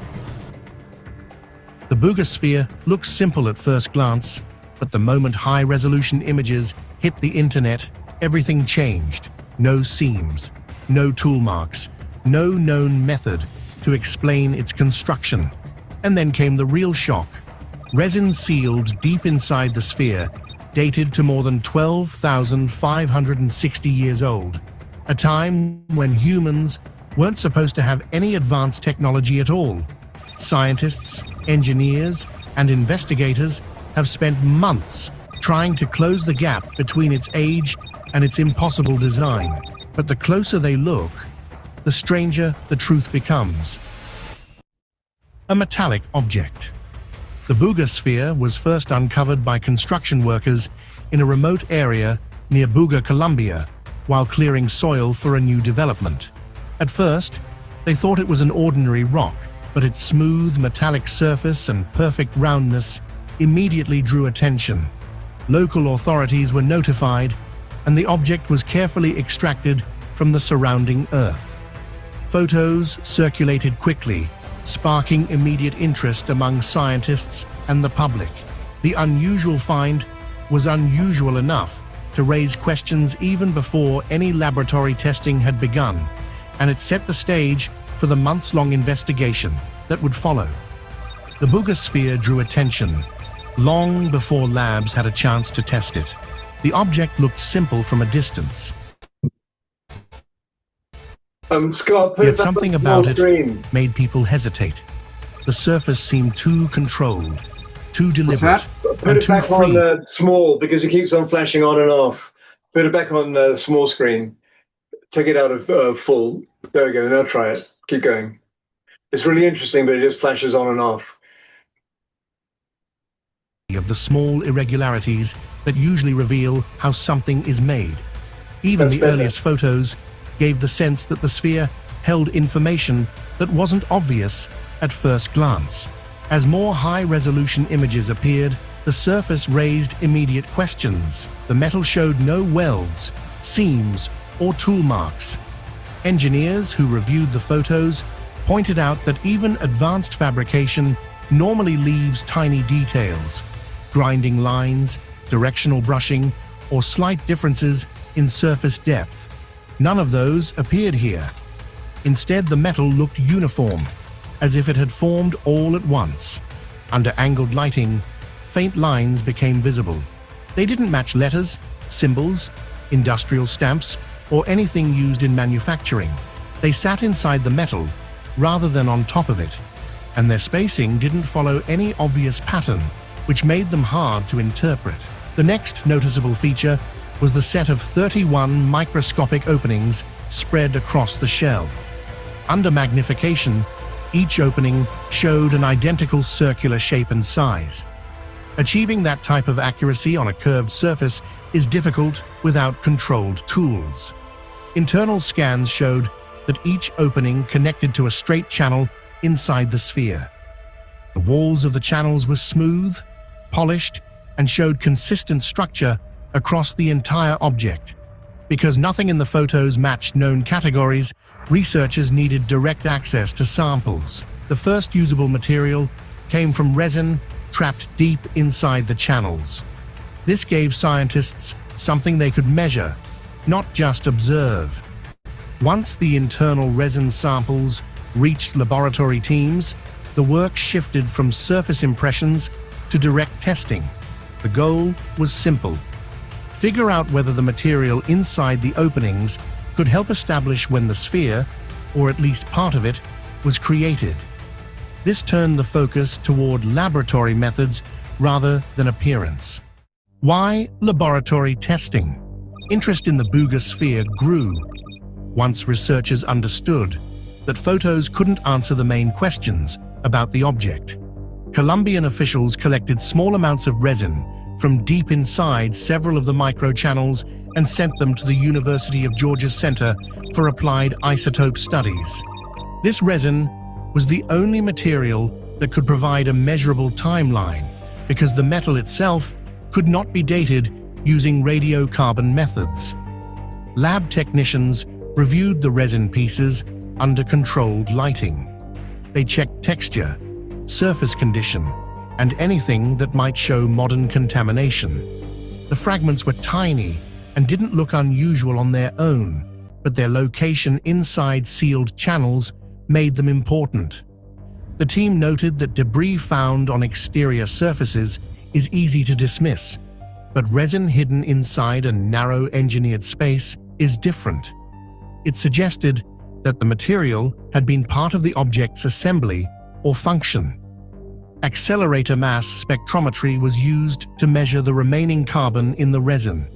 The Boogosphere looks simple at first glance, but the moment high-resolution images hit the internet, everything changed. No seams, no tool marks, no known method to explain its construction. And then came the real shock. Resin sealed deep inside the sphere, dated to more than 12,560 years old, a time when humans weren't supposed to have any advanced technology at all. Scientists, engineers, and investigators have spent months trying to close the gap between its age and its impossible design. But the closer they look, the stranger the truth becomes. A metallic object, The Buga sphere was first uncovered by construction workers in a remote area near Buga, Colombia, while clearing soil for a new development. At first, they thought it was an ordinary rock, but its smooth metallic surface and perfect roundness immediately drew attention. Local authorities were notified, and the object was carefully extracted from the surrounding earth. Photos circulated quickly, sparking immediate interest among scientists and the public. The unusual find was unusual enough to raise questions even before any laboratory testing had begun, and it set the stage for the months-long investigation that would follow. The Buga sphere drew attention long before labs had a chance to test it. The object looked simple from a distance. Scott, put Yet it back something on the about small it screen. made people hesitate. The surface seemed too controlled, too deliberate, Put and it too back free. on small, because it keeps on flashing on and off. Put it back on small screen. Take it out of full. There we go. Now try it. Keep going. It's really interesting, but it just flashes on and off. Of the small irregularities that usually reveal how something is made. Even That's the better. earliest photos gave the sense that the sphere held information that wasn't obvious at first glance. As more high-resolution images appeared, the surface raised immediate questions. The metal showed no welds, seams, or tool marks. Engineers who reviewed the photos pointed out that even advanced fabrication normally leaves tiny details, grinding lines, directional brushing, or slight differences in surface depth. None of those appeared here. Instead, the metal looked uniform, as if it had formed all at once. Under angled lighting, faint lines became visible. They didn't match letters, symbols, industrial stamps, or anything used in manufacturing. They sat inside the metal rather than on top of it, and their spacing didn't follow any obvious pattern, which made them hard to interpret. The next noticeable feature was the set of 31 microscopic openings spread across the shell. Under magnification, each opening showed an identical circular shape and size. Achieving that type of accuracy on a curved surface is difficult without controlled tools. Internal scans showed that each opening connected to a straight channel inside the sphere. The walls of the channels were smooth, polished, and showed consistent structure across the entire object. Because nothing in the photos matched known categories, researchers needed direct access to samples. The first usable material came from resin trapped deep inside the channels. This gave scientists something they could measure, not just observe. Once the internal resin samples reached laboratory teams, the work shifted from surface impressions to direct testing. The goal was simple: figure out whether the material inside the openings could help establish when the sphere, or at least part of it, was created. This turned the focus toward laboratory methods rather than appearance. Why laboratory testing? Interest in the Buga sphere grew once researchers understood that photos couldn't answer the main questions about the object. Colombian officials collected small amounts of resin from deep inside several of the microchannels and sent them to the University of Georgia's Center for Applied Isotope Studies. This resin was the only material that could provide a measurable timeline because the metal itself could not be dated using radiocarbon methods. Lab technicians reviewed the resin pieces under controlled lighting. They checked texture, surface condition, and anything that might show modern contamination. The fragments were tiny and didn't look unusual on their own, but their location inside sealed channels made them important. The team noted that debris found on exterior surfaces is easy to dismiss, but resin hidden inside a narrow engineered space is different. It suggested that the material had been part of the object's assembly or function. Accelerator mass spectrometry was used to measure the remaining carbon in the resin.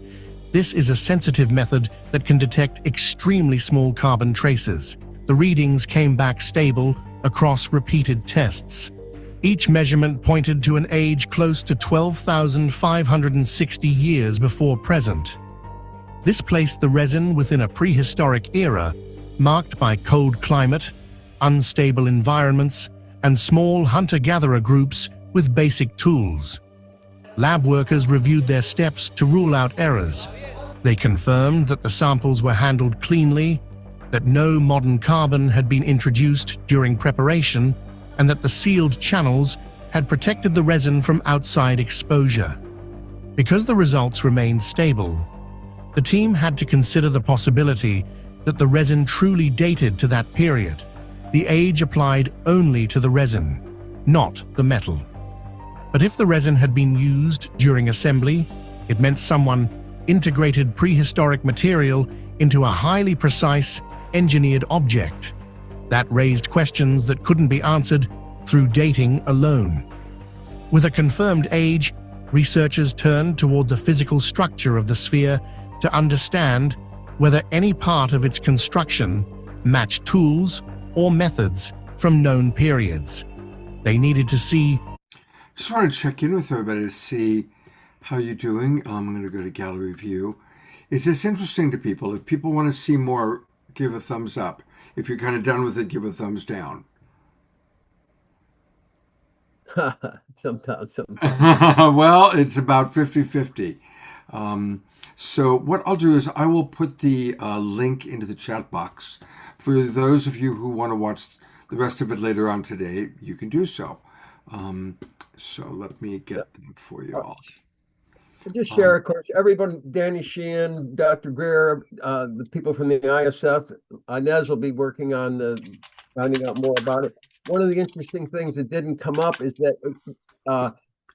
This is a sensitive method that can detect extremely small carbon traces. The readings came back stable across repeated tests. Each measurement pointed to an age close to 12,560 years before present. This placed the resin within a prehistoric era marked by cold climate, unstable environments, and small hunter-gatherer groups with basic tools. Lab workers reviewed their steps to rule out errors. They confirmed that the samples were handled cleanly, that no modern carbon had been introduced during preparation, and that the sealed channels had protected the resin from outside exposure. Because the results remained stable, the team had to consider the possibility that the resin truly dated to that period. The age applied only to the resin, not the metal. But if the resin had been used during assembly, it meant someone integrated prehistoric material into a highly precise, engineered object. That raised questions that couldn't be answered through dating alone. With a confirmed age, researchers turned toward the physical structure of the sphere to understand whether any part of its construction matched tools or methods from known periods. They needed to see. Just want to check in with everybody to see how you're doing. I'm going to go to gallery view. Is this interesting to people? If people want to see more, give a thumbs up. If you're kind of done with it, give a thumbs down. Sometimes. Well, it's about 50-50. So what I'll do is I will put the link into the chat box. For those of you who want to watch the rest of it later on today, you can do so. So let me get them for you all. Just share, of course, everyone, Danny Sheehan, Dr. Greer, the people from the ISF. Inez will be working on finding out more about it. One of the interesting things that didn't come up is that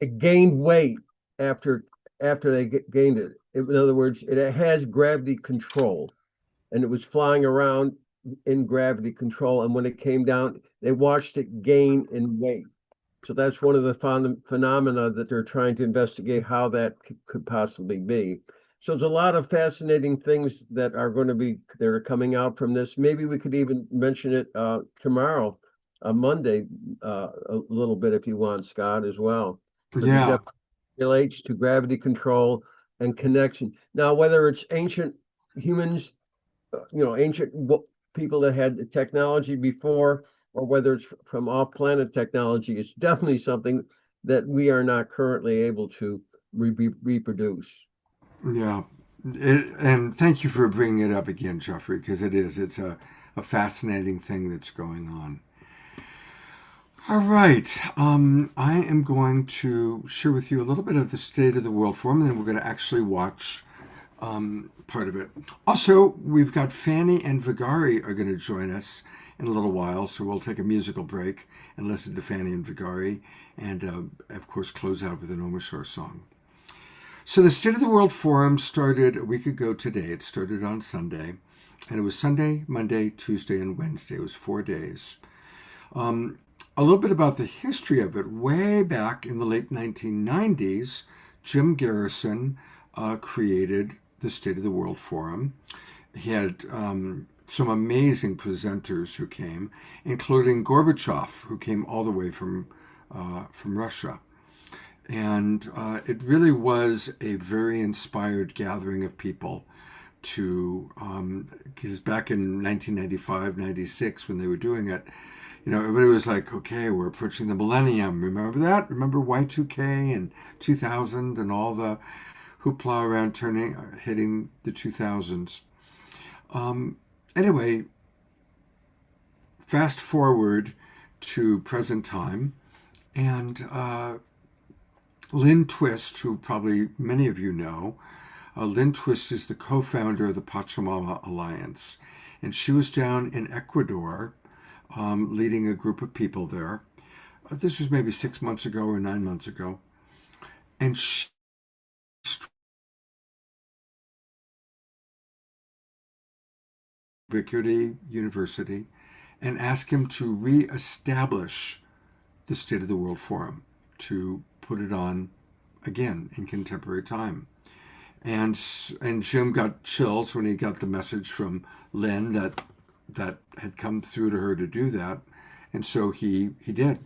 it gained weight after they gained it. In other words, it has gravity control, and it was flying around in gravity control. And when it came down, they watched it gain in weight. So that's one of the phenomena that they're trying to investigate how that could possibly be. So there's a lot of fascinating things that are coming out from this. Maybe we could even mention it tomorrow, Monday, a little bit if you want, Scott, as well. Yeah. Relates to gravity control and connection. Now, whether it's ancient humans, ancient people that had the technology before, or whether it's from off-planet technology, it's definitely something that we are not currently able to reproduce. Yeah, and thank you for bringing it up again, Jeffrey, because it's a fascinating thing that's going on. All right, I am going to share with you a little bit of the State of the World Forum, and then we're going to actually watch part of it. Also, we've got Fanny and Vigari are going to join us in a little while, so we'll take a musical break and listen to Fanny and Vigari, and of course close out with an Omashar song. So the State of the World Forum started a week ago today. It started on Sunday, and it was Sunday, Monday, Tuesday, and Wednesday. It was 4 days. A little bit about the history of it. Way back in the late 1990s, Jim Garrison created the State of the World Forum. He had some amazing presenters who came, including Gorbachev, who came all the way from Russia. And it really was a very inspired gathering of people to, because back in 1995, 96, when they were doing it, everybody was like, okay, we're approaching the millennium. Remember that? Remember Y2K and 2000 and all the hoopla around hitting the 2000s. Anyway, fast forward to present time, and Lynn Twist, who probably many of you know, Lynn Twist is the co-founder of the Pachamama Alliance, and she was down in Ecuador leading a group of people there. This was maybe 6 months ago or 9 months ago, and she Ubiquity University and asked him to reestablish the State of the World Forum, to put it on again in contemporary time. And Jim got chills when he got the message from Lynn that had come through to her to do that. And so he did.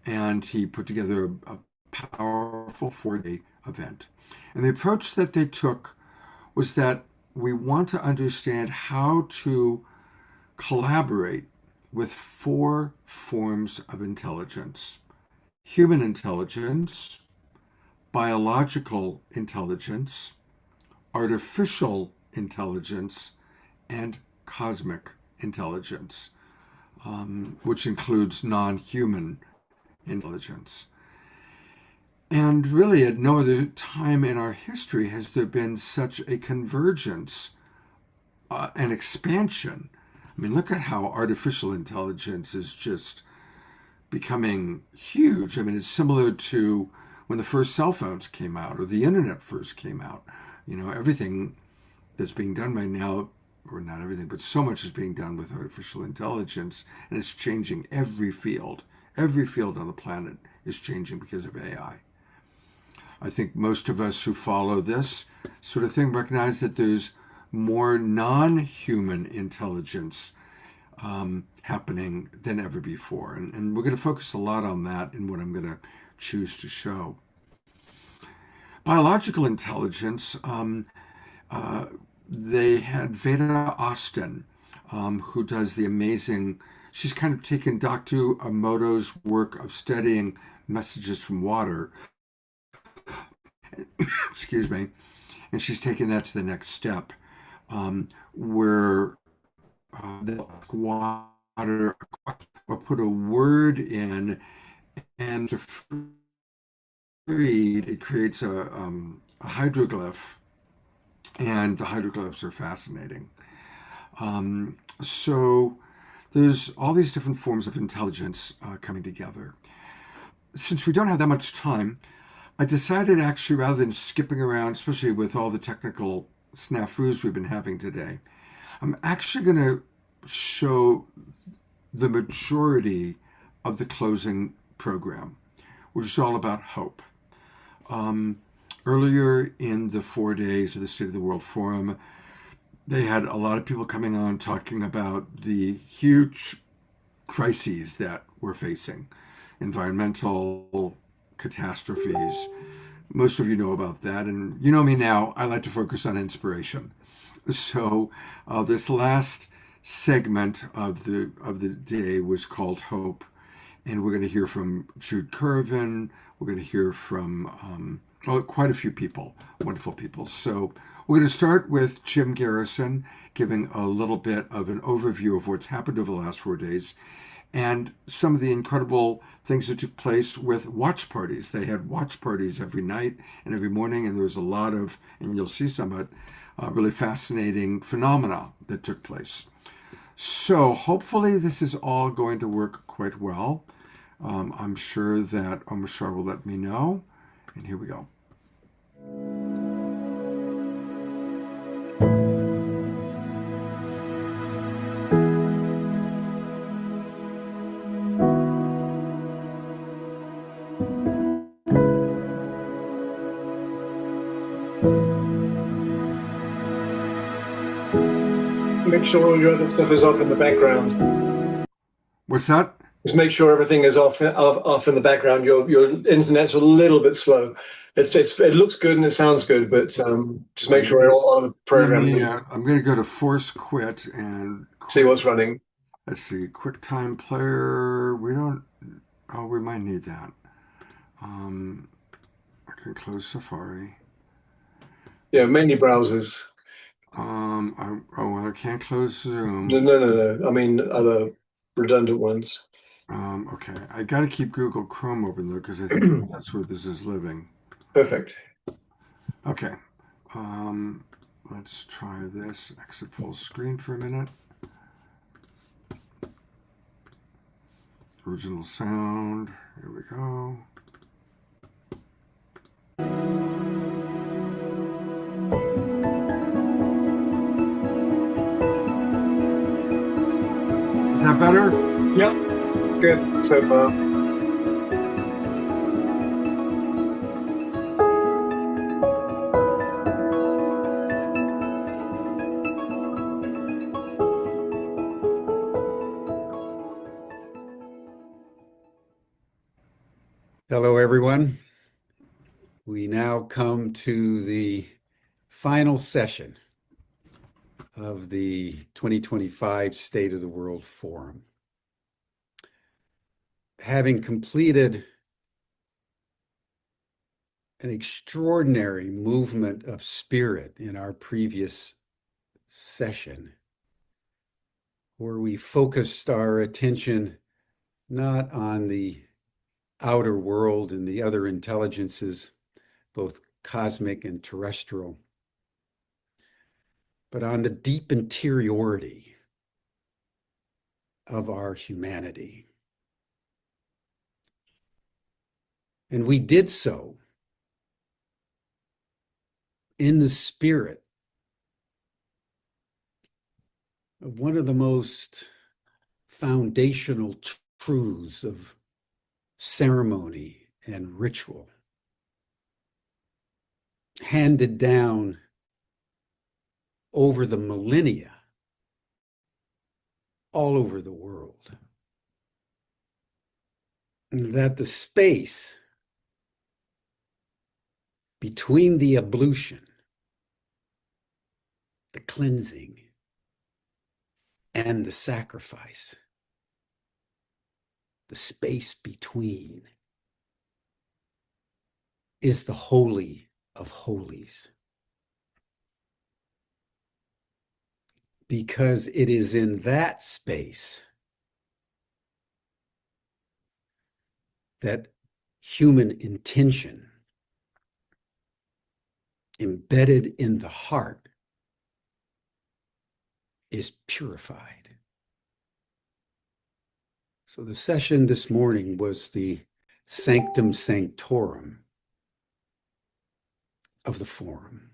and he put together a powerful 4-day event. And the approach that they took was that we want to understand how to collaborate with 4 forms of intelligence: human intelligence, biological intelligence, artificial intelligence, and cosmic intelligence, which includes non-human intelligence. And really, at no other time in our history has there been such a convergence and expansion. I mean, look at how artificial intelligence is just becoming huge. I mean, it's similar to when the first cell phones came out or the internet first came out. You know, everything that's being done right now, or not everything, but so much is being done with artificial intelligence, and it's changing every field. Every field on the planet is changing because of AI. I think most of us who follow this sort of thing recognize that there's more non-human intelligence happening than ever before. And we're going to focus a lot on that in what I'm going to choose to show. Biological intelligence, they had Veda Austin, who does the amazing, she's kind of taken Dr. Emoto's work of studying messages from water, excuse me, and she's taken that to the next step, where the water or put a word in, and to read, it creates a hydroglyph, and the hydroglyphs are fascinating. So there's all these different forms of intelligence coming together. Since we don't have that much time, I decided actually, rather than skipping around, especially with all the technical snafus we've been having today, I'm actually going to show the majority of the closing program, which is all about hope. Earlier in the 4 days of the State of the World Forum, they had a lot of people coming on talking about the huge crises that we're facing, environmental catastrophes. Most of you know about that, and you know me now, I like to focus on inspiration. So this last segment of the day was called Hope, and we're going to hear from Jude Curvin. We're going to hear from quite a few people, wonderful people. So we're going to start with Jim Garrison giving a little bit of an overview of what's happened over the last 4 days and some of the incredible things that took place with watch parties. They had watch parties every night and every morning, and there was a lot of, and you'll see some of it, really fascinating phenomena that took place. So hopefully this is all going to work quite well. I'm sure that Omashar will let me know. And here we go. Make sure all your other stuff is off in the background. What's that? Just make sure everything is off in the background. Your internet's a little bit slow. It looks good and it sounds good, but just make sure all the program. I'm going to go to force quit and see what's running. Let's see, QuickTime Player. We don't. Oh, we might need that. I can close Safari. Yeah, many browsers. I can't close Zoom. No. I mean other redundant ones. Okay, I got to keep Google Chrome open though, because I think that's where this is living. Perfect. Okay. Let's try this. Exit full screen for a minute. Original sound. Here we go. Is that better? Yep. Good so far. Hello, everyone. We now come to the final session of the 2025 State of the World Forum. Having completed an extraordinary movement of spirit in our previous session, where we focused our attention not on the outer world and the other intelligences, both cosmic and terrestrial, but on the deep interiority of our humanity. And we did so in the spirit of one of the most foundational truths of ceremony and ritual, handed down over the millennia all over the world. And that the space between the ablution, the cleansing, and the sacrifice, the space between, is the holy of holies. Because it is in that space that human intention, embedded in the heart, is purified. So the session this morning was the Sanctum Sanctorum of the Forum.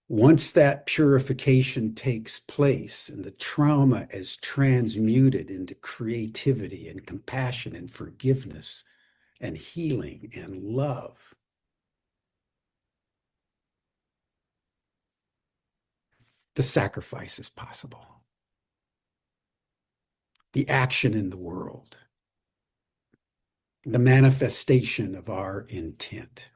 Once that purification takes place and the trauma is transmuted into creativity and compassion and forgiveness and healing and love, the sacrifice is possible. The action in the world, the manifestation of our intent.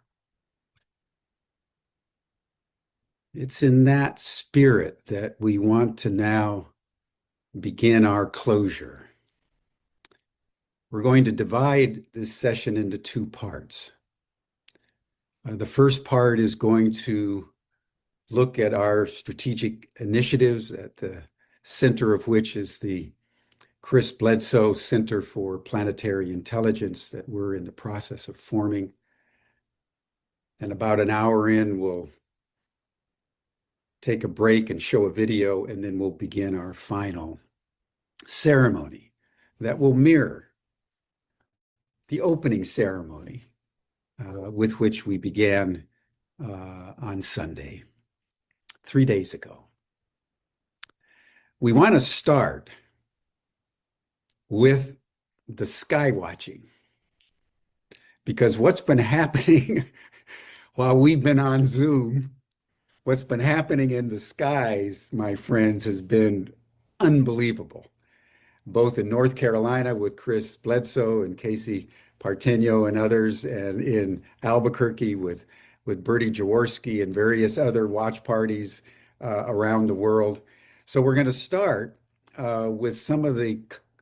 It's in that spirit that we want to now begin our closure. We're going to divide this session into two parts. The first part is going to look at our strategic initiatives, at the center of which is the Chris Bledsoe Center for Planetary Intelligence that we're in the process of forming. And about an hour in, we'll take a break and show a video, and then we'll begin our final ceremony that will mirror the opening ceremony with which we began on Sunday, 3 days ago. We want to start with the sky watching, because what's been happening while we've been on Zoom, what's been happening in the skies, my friends, has been unbelievable. Both in North Carolina with Chris Bledsoe and Casey Parteno and others, and in Albuquerque with Bertie Jaworski and various other watch parties around the world. So we're going to start with some of the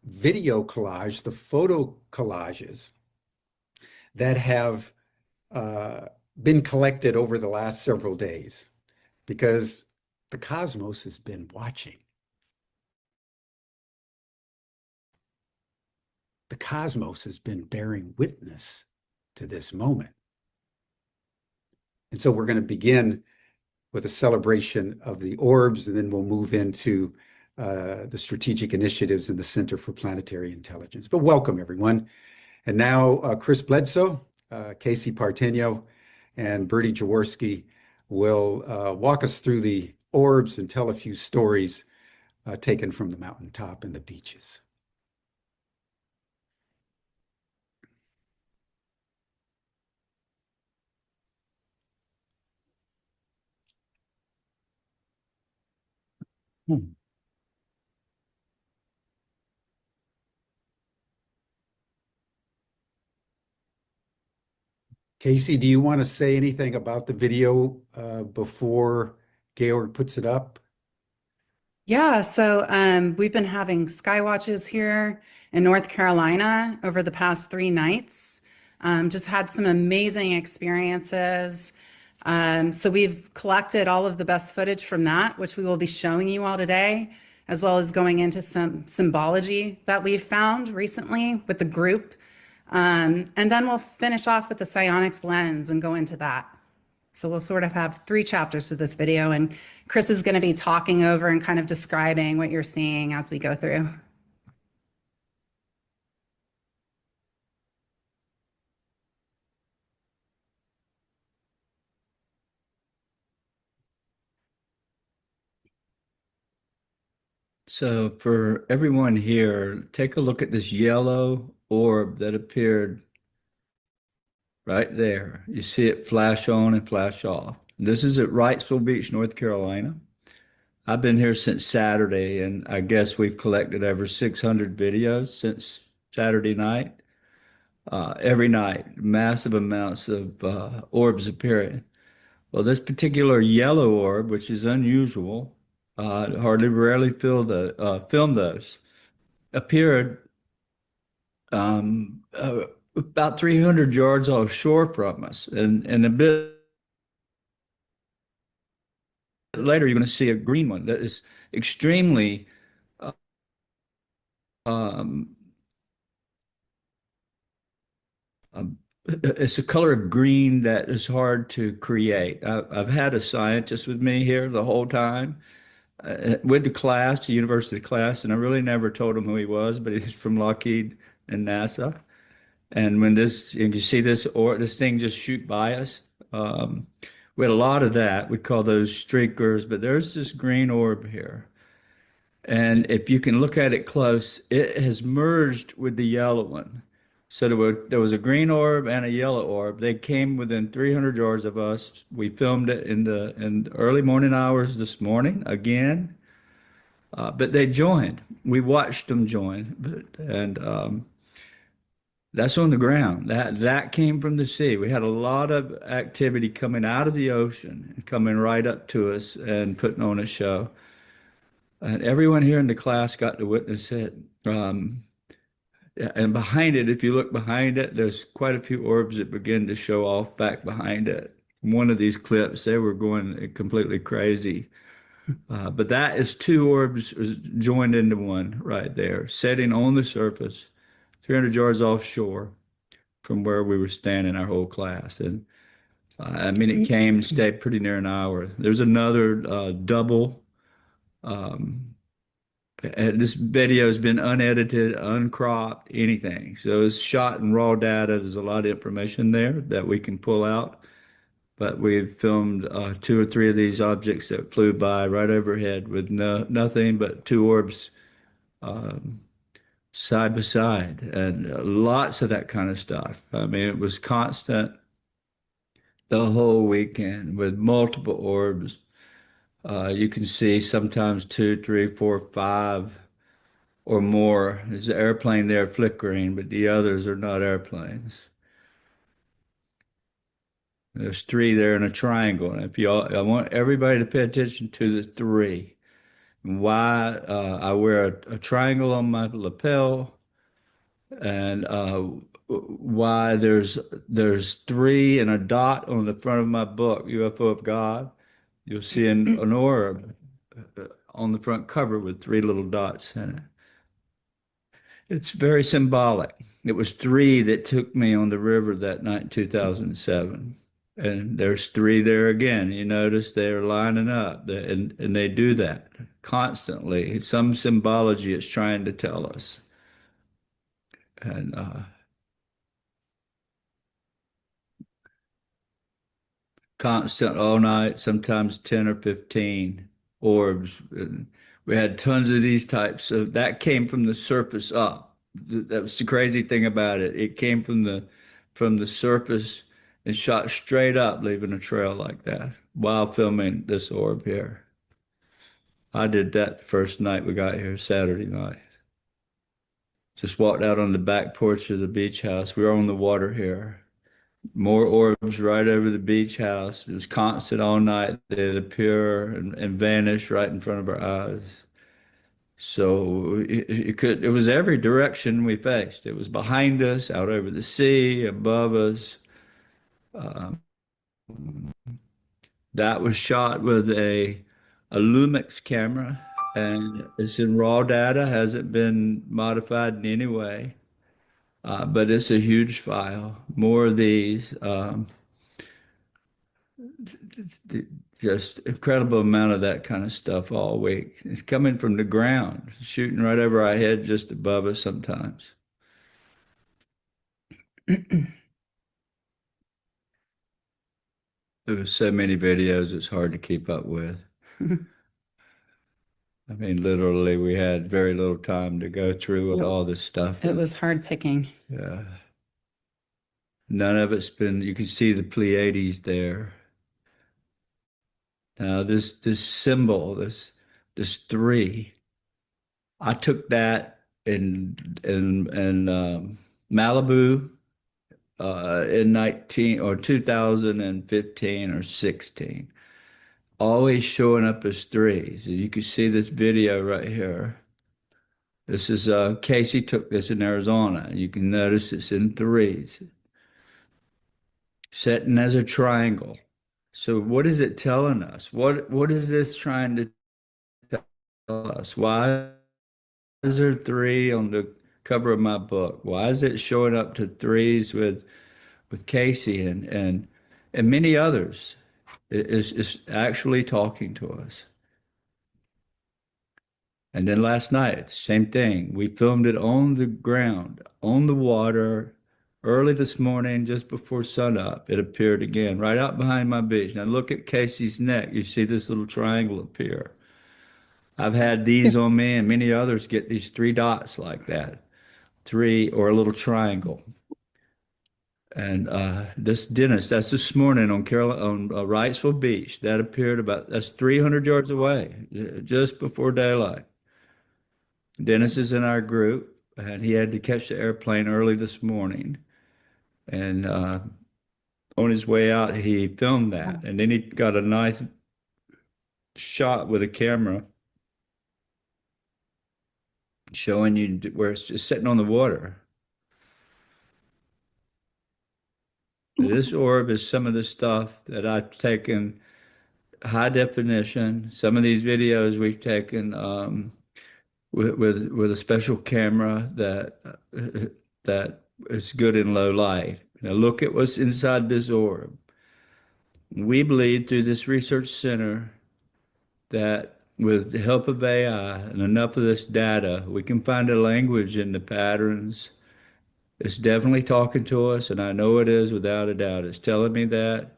video collage, the photo collages that have been collected over the last several days, because the cosmos has been watching. The cosmos has been bearing witness to this moment. And so we're going to begin with a celebration of the orbs, and then we'll move into the strategic initiatives in the Center for Planetary Intelligence. But welcome, everyone. And now Chris Bledsoe, Casey Parteno, and Bertie Jaworski will walk us through the orbs and tell a few stories taken from the mountaintop and the beaches. Casey, do you want to say anything about the video before Georg puts it up? Yeah, so we've been having sky watches here in North Carolina over the past 3 nights. Just had some amazing experiences. So we've collected all of the best footage from that, which we will be showing you all today, as well as going into some symbology that we've found recently with the group. And then we'll finish off with the psionics lens and go into that. So we'll sort of have 3 chapters to this video, and Chris is going to be talking over and kind of describing what you're seeing as we go through. So for everyone here, take a look at this yellow orb that appeared right there. You see it flash on and flash off. This is at Wrightsville Beach, North Carolina. I've been here since Saturday, and I guess we've collected over 600 videos since Saturday night. Every night, massive amounts of orbs appearing. Well, this particular yellow orb, which is unusual, rarely film those, appeared about 300 yards offshore from us, and a bit later you're going to see a green one that is extremely it's a color of green that is hard to create. I've had a scientist with me here the whole time, with the class, the university class, and I really never told him who he was, but he's from Lockheed and NASA. And when you see this thing just shoot by us, we had a lot of that. We call those streakers, but there's this green orb here. And if you can look at it close, it has merged with the yellow one. So there was a green orb and a yellow orb. They came within 300 yards of us. We filmed it in the early morning hours this morning again. But they joined. We watched them join. And that's on the ground. That came from the sea. We had a lot of activity coming out of the ocean and coming right up to us and putting on a show. And everyone here in the class got to witness it. And behind it, if you look behind it, there's quite a few orbs that begin to show off back behind it. One of these clips, they were going completely crazy. But that is 2 orbs joined into one right there, setting on the surface, 300 yards offshore from where we were standing, our whole class. And I mean, it came and stayed pretty near an hour. There's another double. This video has been unedited, uncropped, anything. So it's shot in raw data. There's a lot of information there that we can pull out. But we've filmed 2 or 3 of these objects that flew by right overhead with nothing but 2 orbs side by side, and lots of that kind of stuff. I mean, it was constant the whole weekend with multiple orbs. You can see sometimes 2, 3, 4, 5 or more. There's an airplane there flickering, but the others are not airplanes. There's 3 there in a triangle. And I want everybody to pay attention to the 3. Why I wear a triangle on my lapel, and why there's 3 and a dot on the front of my book, UFO of God. You'll see an orb on the front cover with 3 little dots in it. It's very symbolic. It was 3 that took me on the river that night in 2007. And there's 3 there again. You notice they're lining up, and they do that constantly. Some symbology it's trying to tell us. And constant all night, sometimes 10 or 15 orbs. And we had tons of these types of, that came from the surface up. That was the crazy thing about it. It came from the surface and shot straight up, leaving a trail like that while filming this orb here. I did that the first night we got here, Saturday night. Just walked out on the back porch of the beach house. We were on the water here. More orbs right over the beach house. It was constant all night. They'd appear and vanish right in front of our eyes. So it was every direction we faced. It was behind us, out over the sea, above us. Um, that was shot with a Lumix camera, and it's in raw data, hasn't been modified in any way. But it's a huge file. More of these. Just incredible amount of that kind of stuff all week. It's coming from the ground, shooting right over our head, just above us sometimes. There was so many videos, it's hard to keep up with. I mean, literally, we had very little time to go through with all this stuff. It was hard picking. Yeah. None of it's been, you can see the Pleiades there. Now, this symbol, this three, I took that in Malibu in 2015 or 16. Always showing up as threes. You can see this video right here. This is Casey took this in Arizona. You can notice it's in threes, setting as a triangle. So what is it telling us? What is this trying to tell us? Why is there three on the cover of my book? Why is it showing up to threes with Casey and many others? Is actually talking to us. And then last night, same thing. We filmed it on the ground, on the water. Early this morning, just before sunup, it appeared again, right out behind my beach. Now look at Casey's neck. You see this little triangle appear. I've had these on me, and many others get these three dots like that, three or a little triangle. And this Dennis, that's this morning on Wrightsville Beach. That appeared that's 300 yards away, just before daylight. Dennis is in our group, and he had to catch the airplane early this morning. And on his way out, he filmed that. And then he got a nice shot with a camera showing you where it's just sitting on the water. This orb is some of the stuff that I've taken high definition. Some of these videos we've taken with a special camera that is good in low light. Now look at what's inside this orb. We believe through this research center that with the help of AI and enough of this data, we can find a language in the patterns. It's definitely talking to us, and I know it is without a doubt. It's telling me that.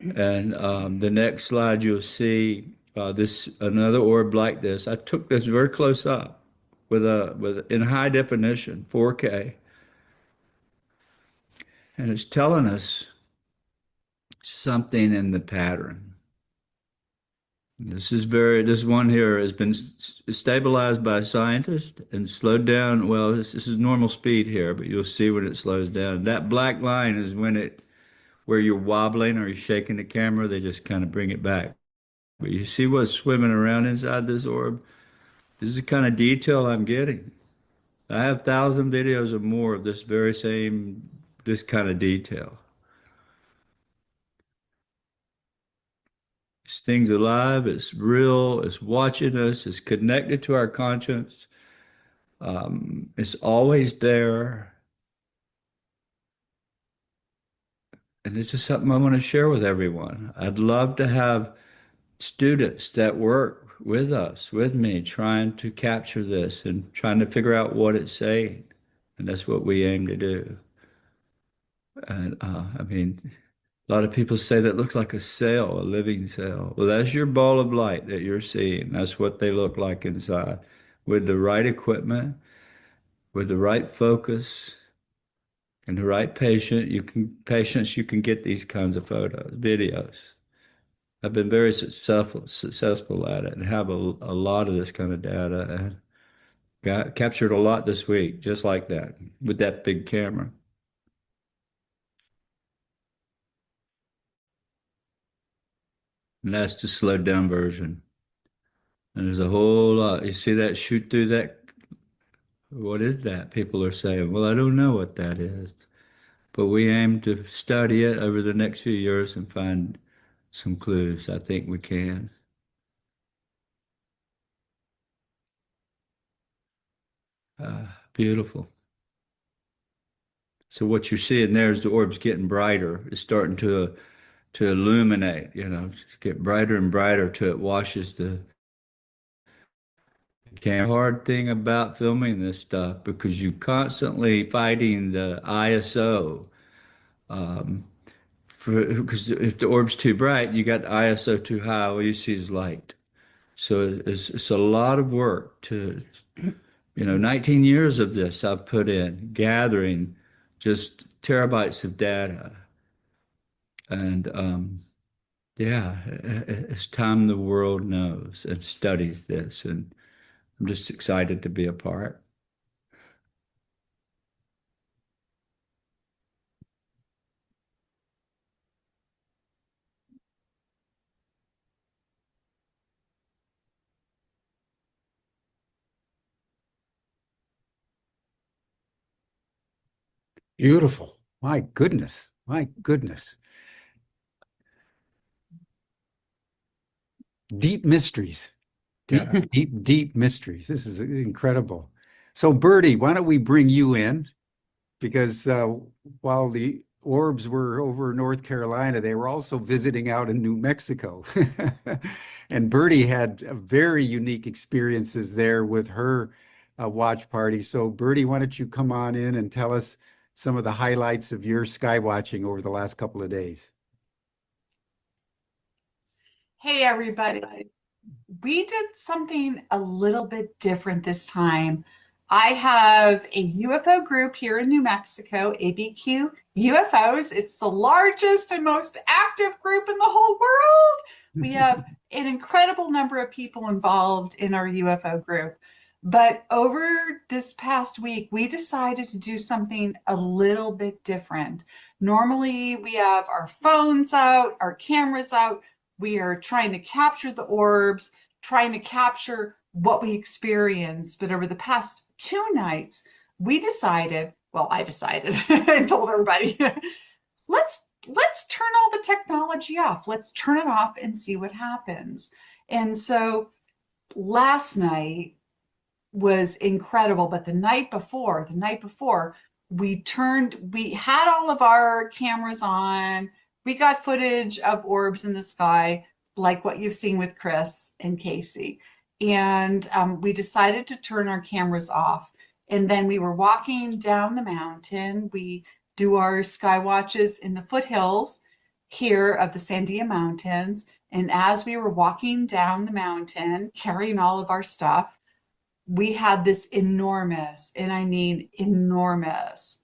And the next slide, you'll see another orb like this. I took this very close up in high definition, 4K, and it's telling us something in the pattern. This one here has been stabilized by scientists and slowed down. Well, this is normal speed here, but you'll see when it slows down. That black line is where you're wobbling or you're shaking the camera, they just kind of bring it back. But you see what's swimming around inside this orb? This is the kind of detail I'm getting. I have 1,000 videos or more of this kind of detail. This thing's alive, it's real, it's watching us, it's connected to our conscience. It's always there. And it's just something I want to share with everyone. I'd love to have students that work with us, with me, trying to capture this and trying to figure out what it's saying. And that's what we aim to do. And I mean, a lot of people say that looks like a cell, a living cell. Well, that's your ball of light that you're seeing. That's what they look like inside. With the right equipment, with the right focus, and the right patience, you can get these kinds of videos. I've been very successful at it and have a lot of this kind of data, and captured a lot this week, just like that, with that big camera. And that's the slowed down version. And there's a whole lot. You see that shoot through that? What is that? People are saying, well, I don't know what that is. But we aim to study it over the next few years and find some clues. I think we can. Beautiful. So what you're seeing there is the orb's getting brighter. It's starting to illuminate, get brighter and brighter till it washes the camera. Hard thing about filming this stuff, because you're constantly fighting the ISO. Because if the orb's too bright, you got the ISO too high, all you see is light. So it's a lot of work to, 19 years of this I've put in, gathering just terabytes of data. And yeah, it's time the world knows and studies this. And I'm just excited to be a part. Beautiful. My goodness. My goodness. Deep mysteries. Deep mysteries. This is incredible. So, Bertie, why don't we bring you in? Because while the orbs were over North Carolina, they were also visiting out in New Mexico. And Bertie had very unique experiences there with her watch party. So, Bertie, why don't you come on in and tell us some of the highlights of your sky watching over the last couple of days? Hey, everybody. We did something a little bit different this time. I have a UFO group here in New Mexico, ABQ UFOs. It's the largest and most active group in the whole world. We have an incredible number of people involved in our UFO group. But over this past week, we decided to do something a little bit different. Normally, we have our phones out, our cameras out. We are trying to capture the orbs, trying to capture what we experience. But over the past 2 nights, we decided, well, I decided and told everybody, let's turn all the technology off. Let's turn it off and see what happens. And so last night was incredible. But the night before, we had all of our cameras on. We got footage of orbs in the sky, like what you've seen with Chris and Casey. And we decided to turn our cameras off. And then we were walking down the mountain. We do our sky watches in the foothills here of the Sandia Mountains. And as we were walking down the mountain, carrying all of our stuff, we had this enormous, and I mean enormous,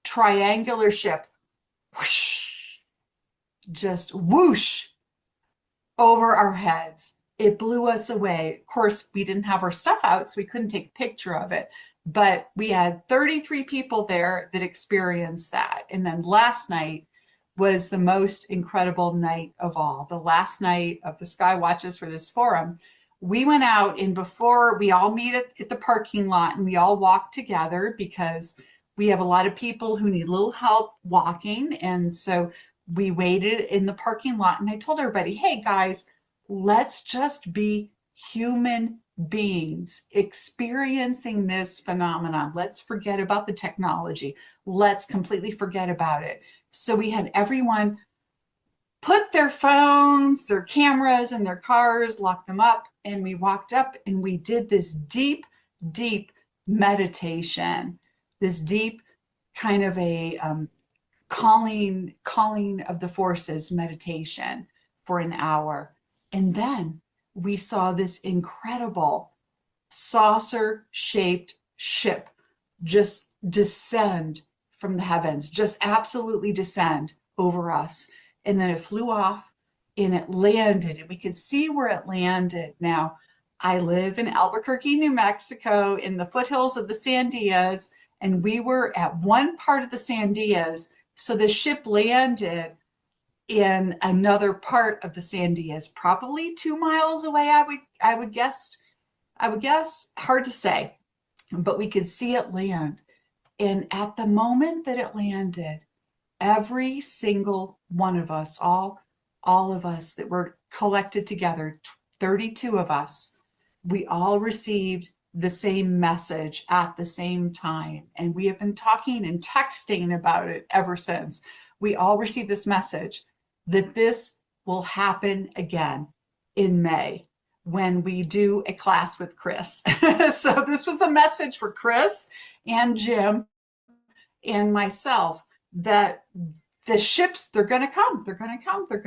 triangular ship, whoosh, just whoosh over our heads. It blew us away. Of course, we didn't have our stuff out, so we couldn't take a picture of it. But we had 33 people there that experienced that. And then last night was the most incredible night of all. The last night of the Sky Watches for this forum. We went out, and before we all meet at the parking lot, and we all walk together because we have a lot of people who need a little help walking. And so we waited in the parking lot, and I told everybody, hey guys, let's just be human beings experiencing this phenomenon. Let's forget about the technology. Let's completely forget about it. So we had everyone put their phones, their cameras in their cars, lock them up, and we walked up and we did this deep, deep meditation, this deep kind of a calling of the forces meditation for an hour. And then we saw this incredible saucer-shaped ship just descend from the heavens, just absolutely descend over us. And then it flew off and it landed, and we could see where it landed. Now, I live in Albuquerque, New Mexico, in the foothills of the Sandias, and we were at one part of the Sandias. So the ship landed in another part of the Sandias, probably 2 miles away, I would guess. Hard to say, but we could see it land. And at the moment that it landed, every single one of us, all of us that were collected together, 32 of us, we all received the same message at the same time. And we have been talking and texting about it ever since. We all received this message that this will happen again in May when we do a class with Chris. So this was a message for Chris and Jim and myself that the ships, they're going to come, they're going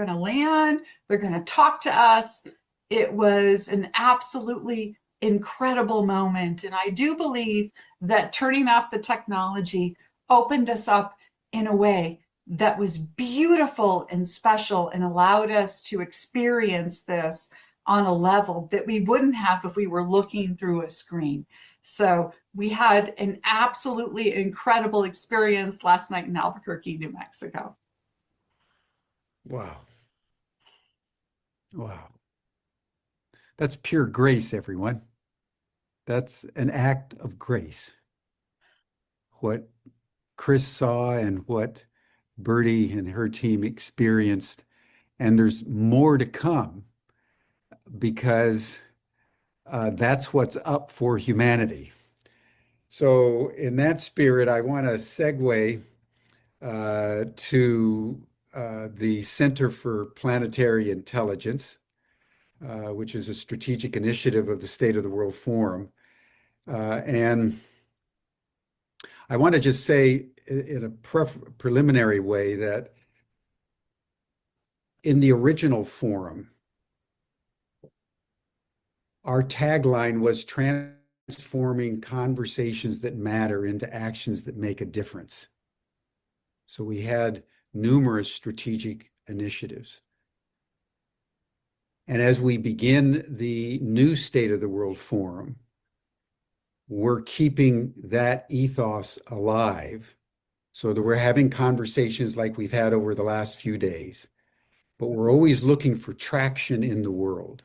to land, they're going to talk to us. It was an absolutely incredible moment. And I do believe that turning off the technology opened us up in a way that was beautiful and special and allowed us to experience this on a level that we wouldn't have if we were looking through a screen. So we had an absolutely incredible experience last night in Albuquerque, New Mexico. Wow. Wow. That's pure grace, everyone. That's an act of grace. What Chris saw and what Bertie and her team experienced. And there's more to come because that's what's up for humanity. So in that spirit, I want to segue to the Center for Planetary Intelligence, which is a strategic initiative of the State of the World Forum. And I want to just say in a preliminary way that in the original forum, our tagline was transforming conversations that matter into actions that make a difference. So we had numerous strategic initiatives. And as we begin the new State of the World Forum, we're keeping that ethos alive so that we're having conversations like we've had over the last few days, but we're always looking for traction in the world.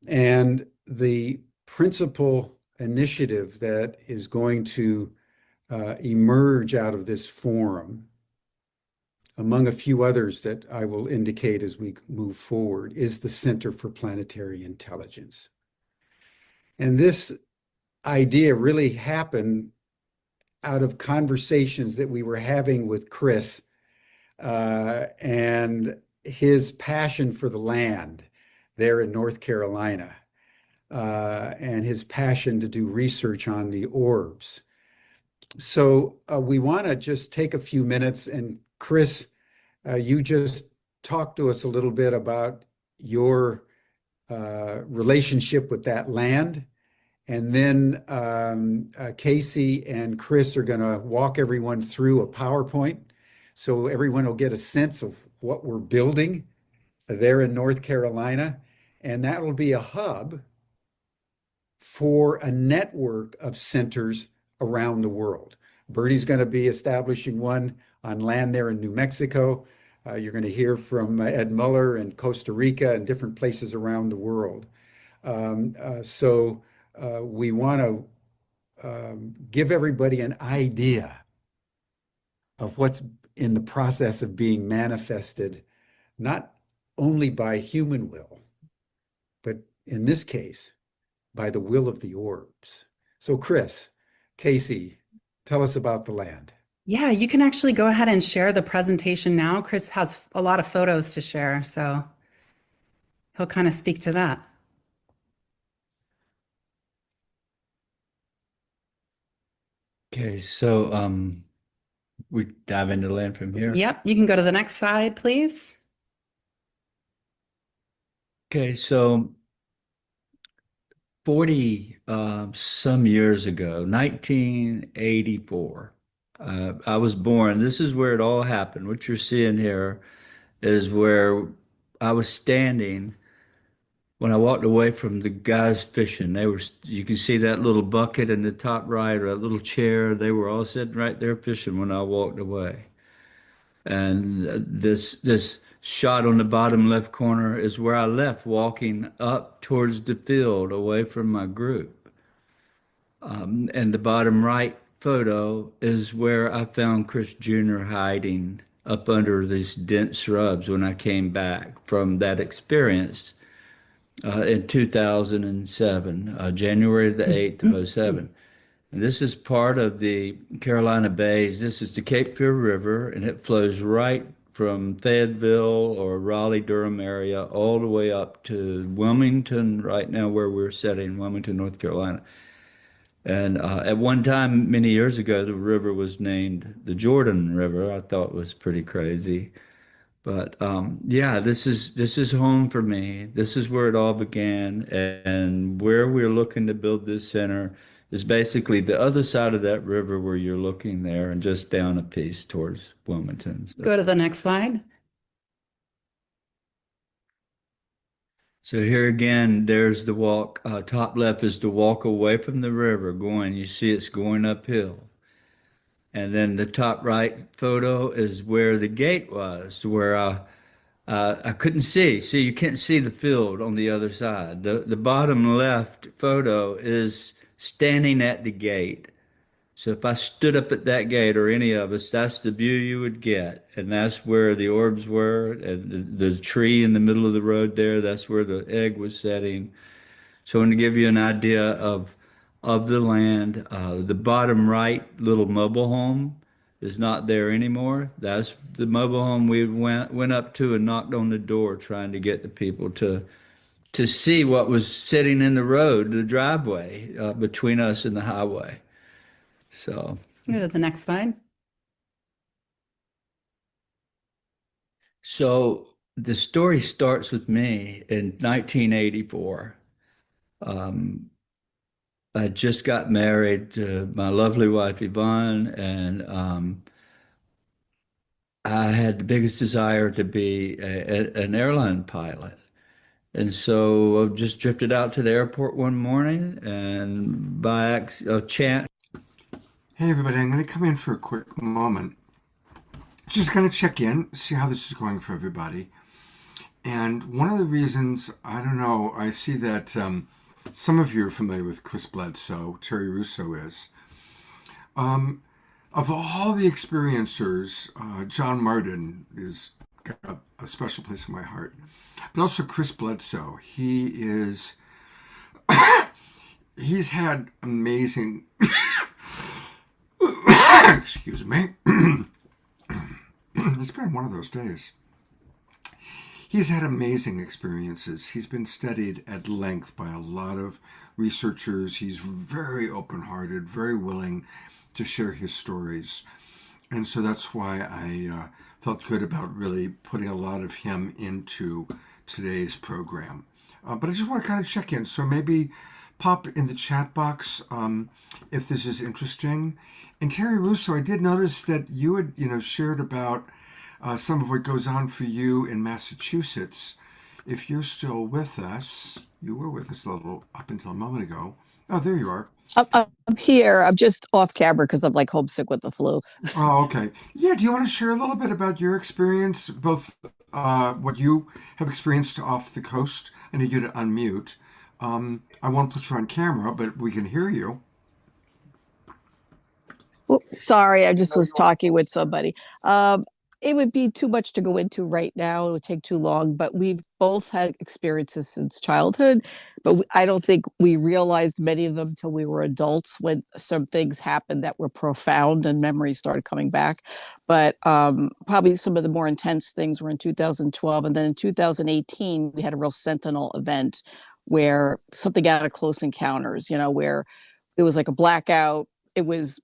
And the principal initiative that is going to emerge out of this forum, among a few others that I will indicate as we move forward, is the Center for Planetary Intelligence. And this idea really happened out of conversations that we were having with Chris and his passion for the land there in North Carolina and his passion to do research on the orbs. So we want to just take a few minutes, and Chris, you just talk to us a little bit about your relationship with that land. And then Casey and Chris are going to walk everyone through a PowerPoint so everyone will get a sense of what we're building there in North Carolina. And that will be a hub for a network of centers around the world. Bertie's going to be establishing one on land there in New Mexico. You're going to hear from Ed Muller in Costa Rica and different places around the world. So we want to give everybody an idea of what's in the process of being manifested, not only by human will, but in this case, by the will of the orbs. So Chris, Casey, tell us about the land. Yeah, you can actually go ahead and share the presentation now. Chris has a lot of photos to share, so he'll kind of speak to that. Okay, so we dive into land from here. Yep, you can go to the next slide, please. Okay, so 40 some years ago, 1984, I was born. This is where it all happened. What you're seeing here is where I was standing when I walked away from the guys fishing. You can see that little bucket in the top right, or that little chair. They were all sitting right there fishing when I walked away. And this shot on the bottom left corner is where I left, walking up towards the field away from my group. And the bottom right photo is where I found Chris Jr. hiding up under these dense shrubs when I came back from that experience in 2007, January the 8th of 07. And this is part of the Carolina Bays. This is the Cape Fear River, and it flows right from Fayetteville or Raleigh-Durham area all the way up to Wilmington, right now where we're sitting, Wilmington, North Carolina. And at one time, many years ago, the river was named the Jordan River. I thought it was pretty crazy. But yeah, this is home for me. This is where it all began. And where we're looking to build this center is basically the other side of that river where you're looking there and just down a piece towards Wilmington. So, Go to the next slide. so here again, there's the walk. Top left is the walk away from the river going. You see it's going uphill. And then the top right photo is where the gate was, where I couldn't see. See, you can't see the field on the other side. The bottom left photo is standing at the gate. So if I stood up at that gate, or any of us, that's the view you would get. And that's where the orbs were, and the tree in the middle of the road there, that's where the egg was setting. So I want to give you an idea of the land. The bottom right little mobile home is not there anymore. That's the mobile home we went up to and knocked on the door trying to get the people to see what was sitting in the road, the driveway between us and the highway. So Go to the next slide. So the story starts with me in 1984. I just got married to my lovely wife, Yvonne, and I had the biggest desire to be an airline pilot. And so I just drifted out to the airport one morning, and by chance. Hey everybody, I'm going to come in for a quick moment. Just going to check in, see how this is going for everybody. And one of the reasons, I don't know, I see that some of you are familiar with Chris Bledsoe, Terry Russo is. Of all the experiencers, John Martin is got a special place in my heart. But also Chris Bledsoe, he is, he's had amazing, excuse me, it's been one of those days. He's had amazing experiences. He's been studied at length by a lot of researchers. He's very open-hearted, very willing to share his stories. And so that's why I felt good about really putting a lot of him into today's program. But I just want to kind of check in. So maybe pop in the chat box if this is interesting. And Terry Russo, I did notice that you had, shared about some of what goes on for you in Massachusetts. If you're still with us, you were with us a little up until a moment ago. Oh, there you are. I'm here. I'm just off camera because I'm like homesick with the flu. Oh, okay. Yeah, do you want to share a little bit about your experience, both what you have experienced off the coast? I need you to unmute. I won't put you on camera, but we can hear you. Oops, sorry, I just was talking with somebody. It would be too much to go into right now. It would take too long, but we've both had experiences since childhood, but I don't think we realized many of them until we were adults when some things happened that were profound and memories started coming back. But probably some of the more intense things were in 2012. And then in 2018, we had a real sentinel event where something out of Close Encounters, where it was like a blackout. It was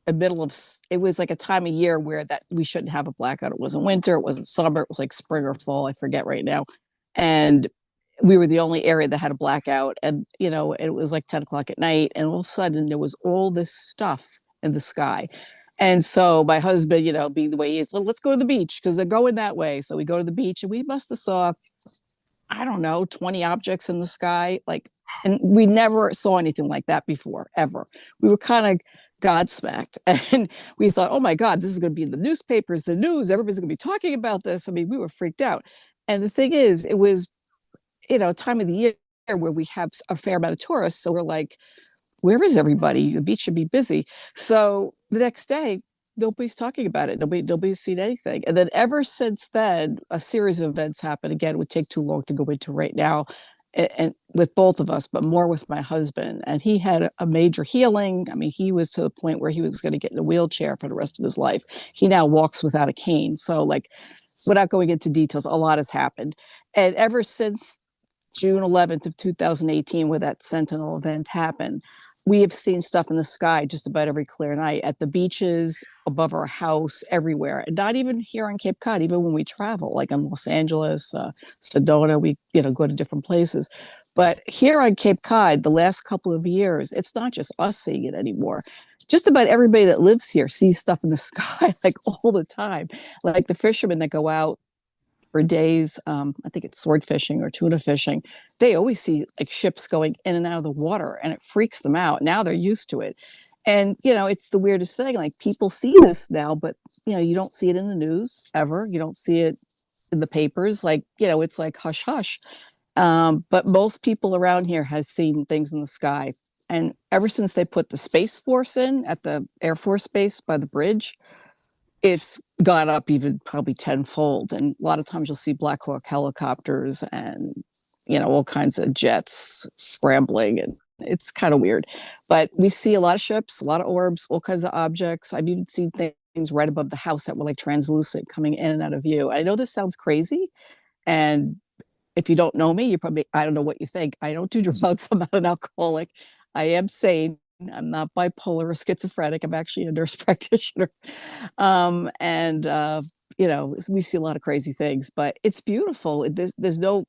it was like a time of year where that we shouldn't have a blackout. It wasn't winter, it wasn't summer, it was like spring or fall, I forget right now. And we were the only area that had a blackout, and it was like 10 o'clock at night, and all of a sudden there was all this stuff in the sky. And so my husband, being the way he is, let's go to the beach because they're going that way. So we go to the beach, and we must have saw, I don't know, 20 objects in the sky, and we never saw anything like that before, ever. We were kind of godsmacked. And we thought, oh my God, this is going to be in the newspapers, the news, everybody's going to be talking about this. I mean, we were freaked out. And the thing is, it was, time of the year where we have a fair amount of tourists. So we're like, where is everybody? The beach should be busy. So the next day, nobody's talking about it. Nobody's seen anything. And then ever since then, a series of events happened. Again, it would take too long to go into right now, and with both of us, but more with my husband. And he had a major healing. I mean, he was to the point where he was going to get in a wheelchair for the rest of his life. He now walks without a cane. So, like, without going into details, a lot has happened. And ever since June 11th of 2018, where that Sentinel event happened, we have seen stuff in the sky just about every clear night, at the beaches, above our house, everywhere. And not even here on Cape Cod, even when we travel, like in Los Angeles, Sedona, we go to different places. But here on Cape Cod, the last couple of years, it's not just us seeing it anymore. Just about everybody that lives here sees stuff in the sky like all the time. Like the fishermen that go out for days, I think it's sword fishing or tuna fishing, they always see like ships going in and out of the water, and it freaks them out. Now they're used to it. And, it's the weirdest thing. Like, people see this now, but, you don't see it in the news ever. You don't see it in the papers. Like, it's like hush, hush. But most people around here has seen things in the sky. And ever since they put the Space Force in at the Air Force Base by the bridge, it's gone up even probably tenfold. And a lot of times you'll see Black Hawk helicopters and, all kinds of jets scrambling, and it's kind of weird. But we see a lot of ships, a lot of orbs, all kinds of objects. I've even seen things right above the house that were like translucent coming in and out of view. I know this sounds crazy. And if you don't know me, I don't know what you think. I don't do drugs. I'm not an alcoholic. I am sane. I'm not bipolar or schizophrenic. I'm actually a nurse practitioner. We see a lot of crazy things, but it's beautiful.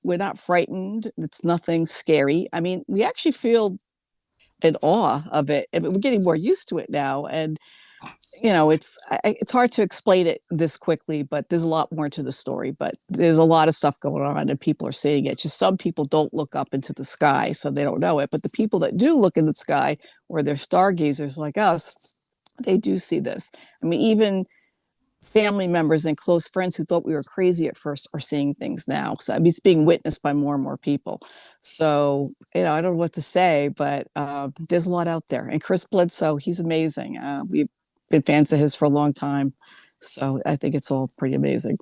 We're not frightened. It's nothing scary. I mean, we actually feel in awe of it. And we're getting more used to it now. And, it's hard to explain it this quickly, but there's a lot more to the story. But there's a lot of stuff going on, and people are seeing it. Just some people don't look up into the sky, so they don't know it. But the people that do look in the sky, or they're stargazers like us, they do see this. I mean, even family members and close friends who thought we were crazy at first are seeing things now. So I mean, it's being witnessed by more and more people. So, I don't know what to say, but there's a lot out there. And Chris Bledsoe, he's amazing. We've been fans of his for a long time. So I think it's all pretty amazing.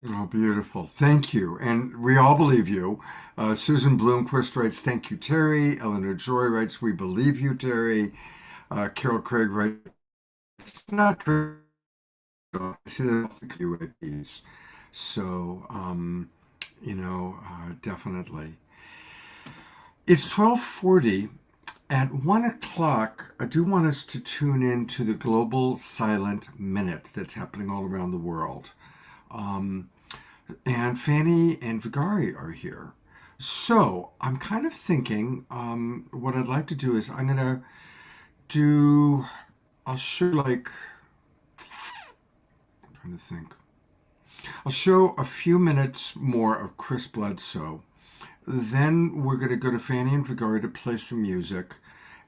Oh, beautiful. Thank you. And we all believe you. Susan Bloomquist writes, thank you, Terry. Eleanor Joy writes, we believe you, Terry. Carol Craig writes, it's not true. I see the UAPs. So, definitely. It's 12:40. At 1 o'clock, I do want us to tune in to the Global Silent Minute that's happening all around the world. And Fanny and Vigari are here. So I'm kind of thinking what I'd like to do is I'm going to I'll show I'm trying to think. I'll show a few minutes more of Chris Bledsoe. Then we're going to go to Fanny and Vigari to play some music.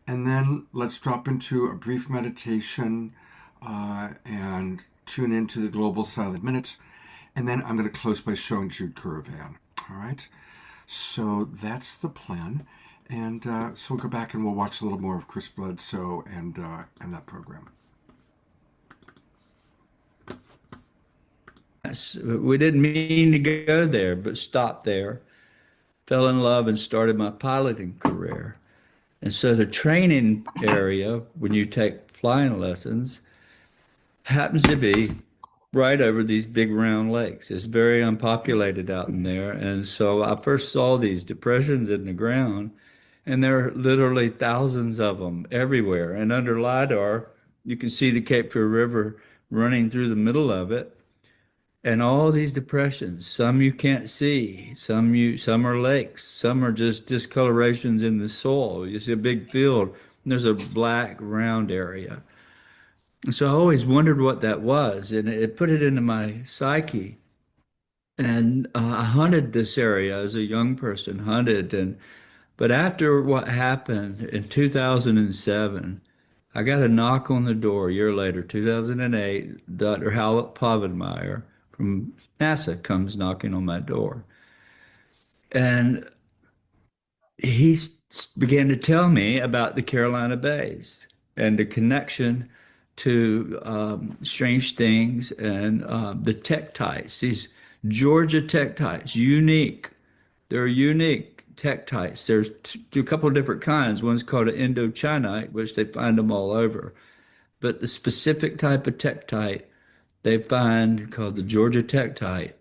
And then let's drop into a brief meditation and tune into the Global Silent Minute. And then I'm going to close by showing Jude Currivan. All right? So that's the plan. And so we'll go back and we'll watch a little more of Chris Bledsoe and that program. We didn't mean to go there, but stopped there. Fell in love and started my piloting career. And so the training area, when you take flying lessons, happens to be right over these big round lakes. It's very unpopulated out in there. And so I first saw these depressions in the ground, and there are literally thousands of them everywhere. And under LIDAR, you can see the Cape Fear River running through the middle of it. And all these depressions, some you can't see, some are lakes, some are just discolorations in the soil. You see a big field, and there's a black round area. And so I always wondered what that was, and it put it into my psyche. And I hunted this area as a young person, but after what happened in 2007, I got a knock on the door a year later, 2008. Dr. Howlett Povenmire from NASA comes knocking on my door. And he began to tell me about the Carolina Bays and the connection to strange things and the tektites, these Georgia tektites, unique. They're unique tektites. There's a couple of different kinds. One's called an Indochinite, which they find them all over. But the specific type of tektite they find, called the Georgia tektite,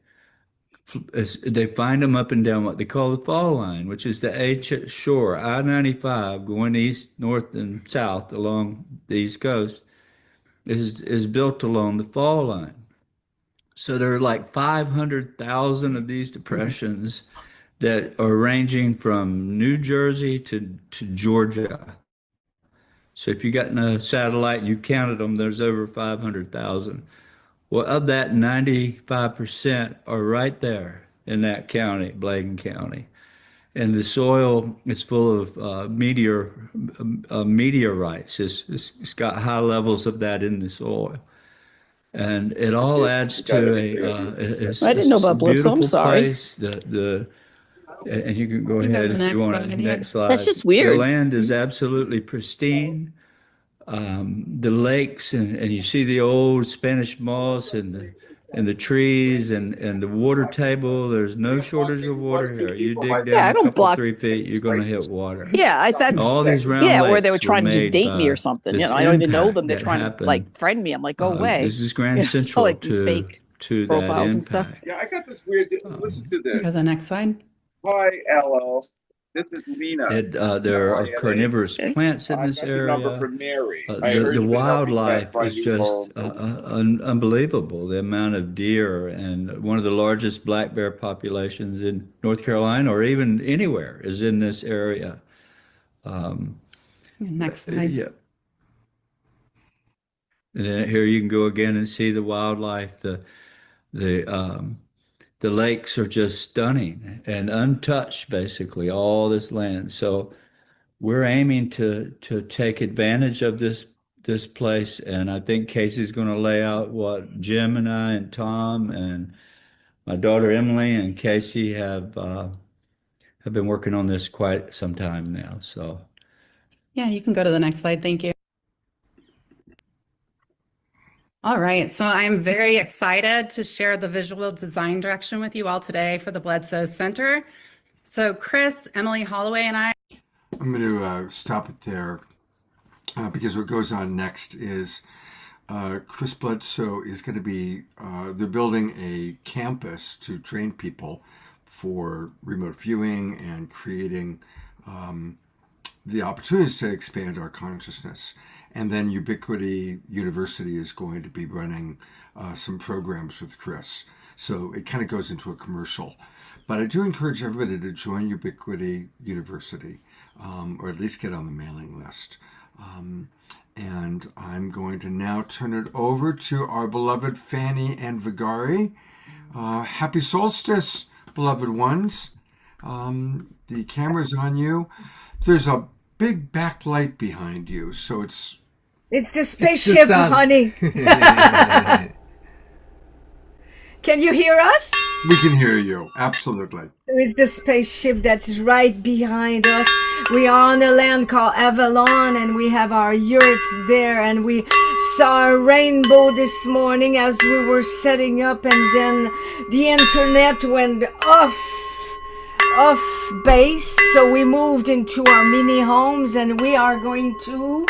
they find them up and down what they call the fall line, which is the H shore, I-95, going east, north, and south along the East Coast, is built along the fall line. So there are like 500,000 of these depressions that are ranging from New Jersey to Georgia. So if you got in a satellite and you counted them, there's over 500,000. Well, of that, 95% are right there in that county, Bladen County. And the soil is full of meteorites. It's got high levels of that in the soil. And it all adds to I didn't know about Blitz, so I'm sorry. Place. And you can go ahead if you want. Next slide. That's just weird. The land is absolutely pristine. The lakes and you see the old Spanish moss and the trees and the water table. There's no shortage of water here. You dig down I don't block 3 feet, you're going to hit water. Yeah, I thought. All these round where they were lakes trying to just made date me by or something. You this know, I don't even know impact them. They're that trying to happened. like friend me. I'm like, go away. This is Grand You know, Central like these fake to that profiles and impact. stuff. Yeah, I got this weird. Listen to Go to this. the next slide. Hi, LL. This is Lena. There are Hi, carnivorous LA. plants in I this got your number area. from Mary. I heard The you've been helping wildlife find is new just homes. unbelievable. The amount of deer and one of the largest black bear populations in North Carolina or even anywhere is in this area. Next slide. Yeah. And then here you can go again and see the wildlife. The lakes are just stunning and untouched, basically, all this land. So we're aiming to take advantage of this place, and I think Casey's going to lay out what Jim and I and Tom and my daughter Emily and Casey have been working on this quite some time now. So Yeah, you can go to the next slide. Thank you. All right, so I'm very excited to share the visual design direction with you all today for the Bledsoe Center. So Chris, Emily Holloway, and I. I'm going to stop it there because what goes on next is Chris Bledsoe is going to be, they're building a campus to train people for remote viewing and creating the opportunities to expand our consciousness. And then Ubiquity University is going to be running some programs with Chris. So it kind of goes into a commercial. But I do encourage everybody to join Ubiquity University, or at least get on the mailing list. And I'm going to now turn it over to our beloved Fanny and Vigari. Happy solstice, beloved ones. The camera's on you. There's a big backlight behind you, so it's the spaceship, honey. Can you hear us? we can hear you, absolutely. It's the spaceship that's right behind us. We are on a land called Avalon, and we have our yurt there, and we saw a rainbow this morning as we were setting up, and then the internet went off base, so we moved into our mini homes, and we are going to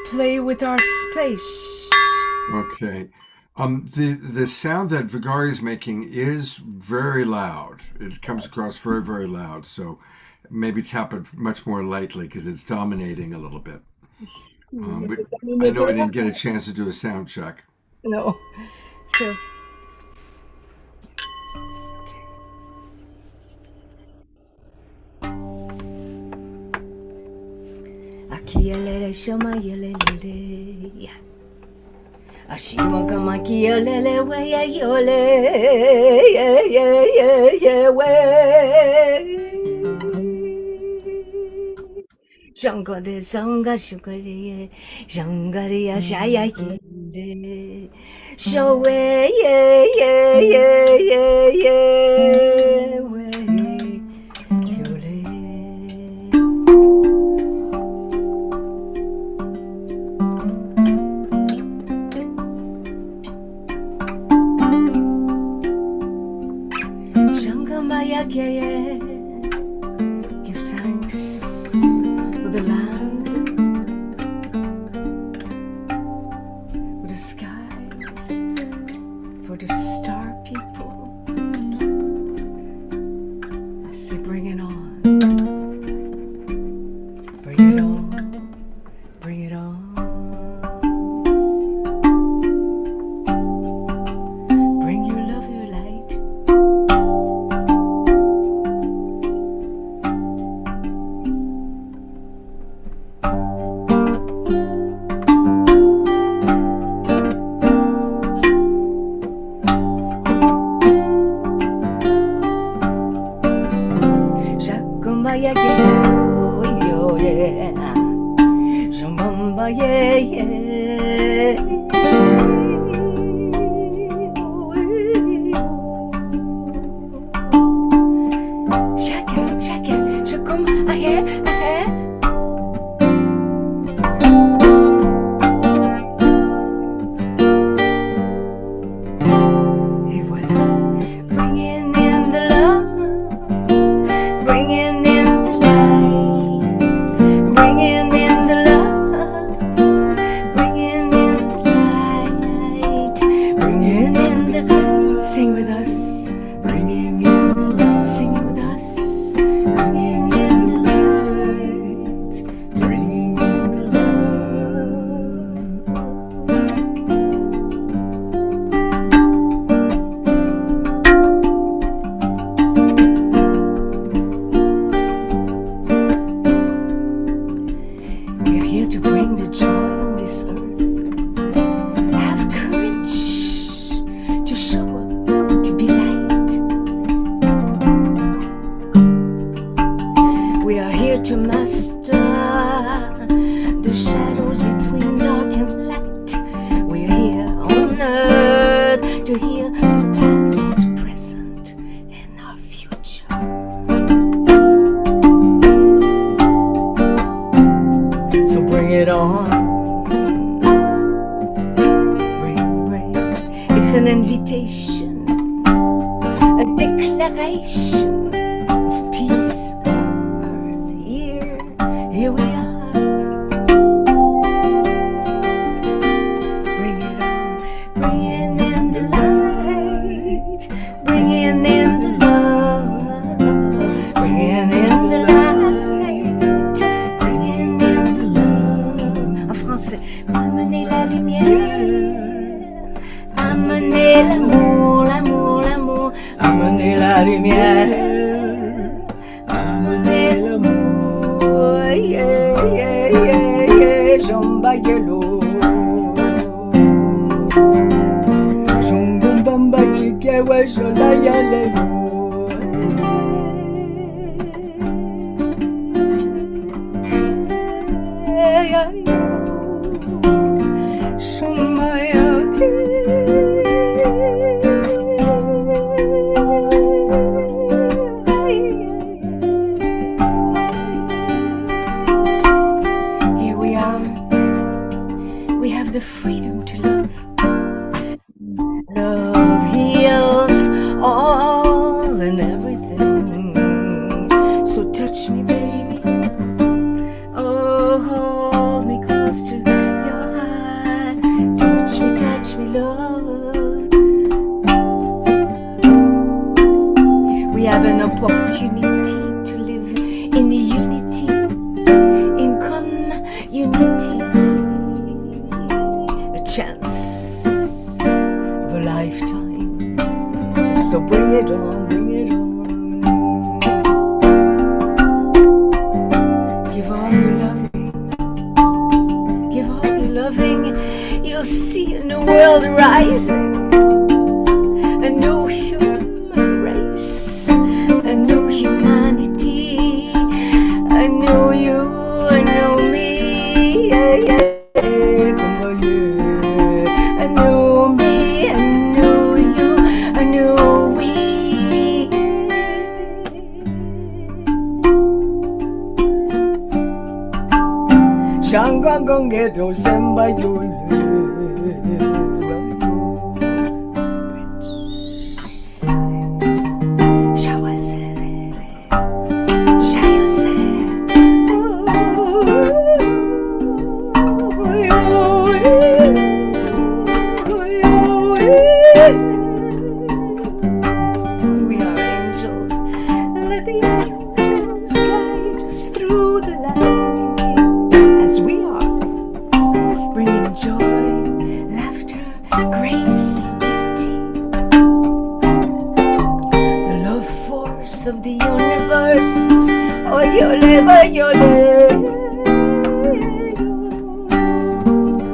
play with our space. Okay. The sound that Vigari is making is very loud. It comes across very, very loud. So maybe tap it much more lightly because it's dominating a little bit. I know I didn't get a chance to do a sound check. No. So. Akielele shoma yelele ya. Ashima kama kielele we ya yole we. Shangare sanga shukare shangare ya shaya kire showe ye we yole. Shangamaya keye, give thanks for the land, for the skies, for the star people. I say bring it on, bring it on, bring it on. Bring your love, your light. Shakumbaya yo yeah, Shambamba Shaka, shaka, shakum, ahe, ahe. Et voilà, bringing in the love, bringing in the light, bringing in the love, bringing in the light, bringing in the sing with us, bringing in the light, sing with us, bringing in the light, bringing in the We are here to bring the joy on this earth. Have courage to show up, to be light. We are here to master the shadows between dark and light. We are here on earth to heal the past, present, and our future. So bring it on. Bring. It's an invitation, a declaration of peace on earth. Here we are. Bring it on. Bringing in the light, bringing in the love, bringing in the light, bringing in the love. En français, amener la lumière, amener l'amour, l'amour, l'amour, amener la lumière, amener l'amour, yeah, yeah, yeah, yeah, jamba yellow. Jongumbamba kikewe shola yellow. Here we are. We have the freedom to love. Love heals all and everything. So touch me, baby. Oh, hold me close to your heart. Touch me, love. We have an opportunity to live in unity, in community. A chance of a lifetime. So bring it on, bring it on. Give all your loving, give all your loving. You'll see a new world rising, a new human race, a new humanity, a new you, a new Gongeto Samba Yule. We are angels. Let the angels guide us through the light as we are, bringing joy, laughter, grace, beauty. The love force of the universe. Oh, yole, yole.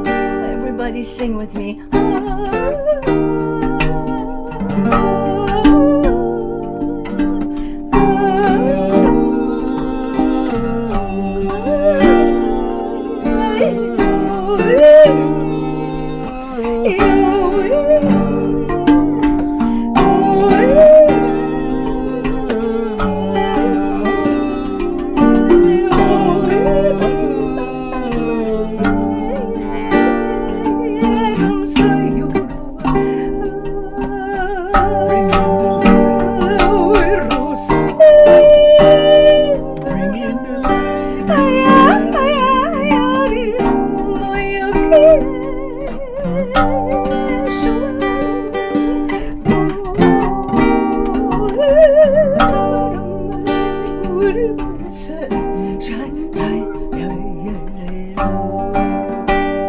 Everybody sing with me.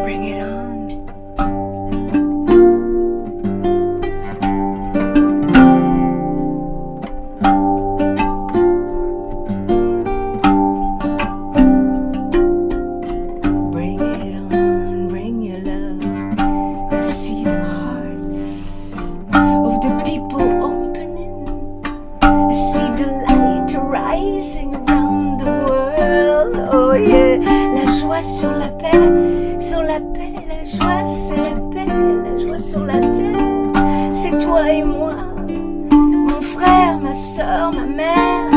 Bring it on. Bring it on, bring your love. I see the hearts of the people opening. I see the light rising around the world. Oh yeah, la joie sur la paix, la joie c'est la paix, la joie sur la terre. C'est toi et moi, mon frère, ma soeur, ma mère,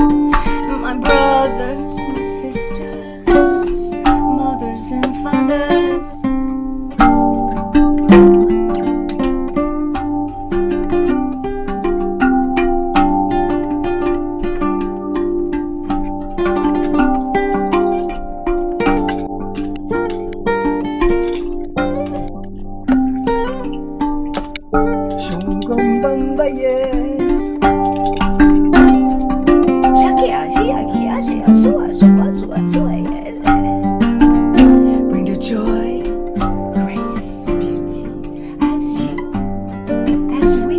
my brothers, my sisters, mothers and fathers. Bring the joy, grace, beauty, as we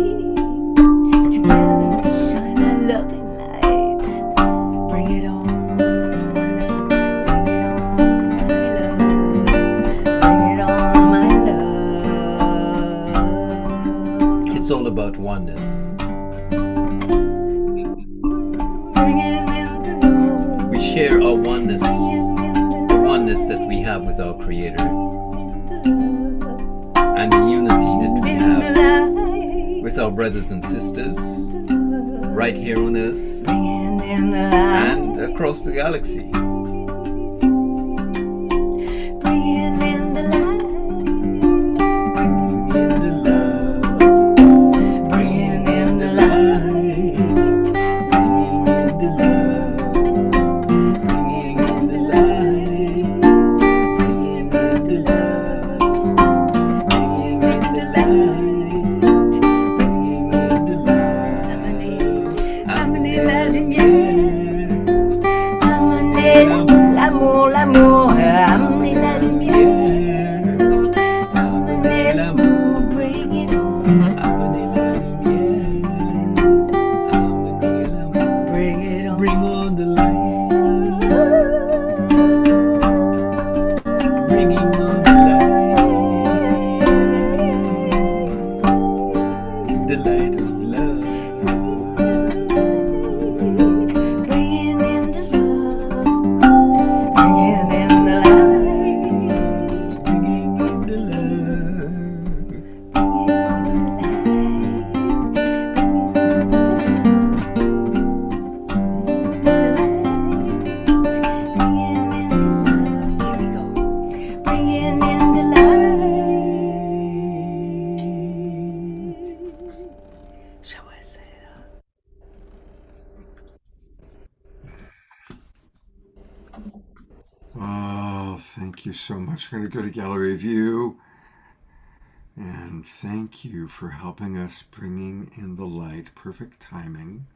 together shine a loving light. Bring it on, bring it on, my love. It's all about oneness. We share our oneness, the oneness that we have with our Creator, and the unity that we have with our brothers and sisters right here on Earth and across the galaxy. thank you so much. I'm going to go to gallery view. And thank you for helping us bringing in the light. Perfect timing.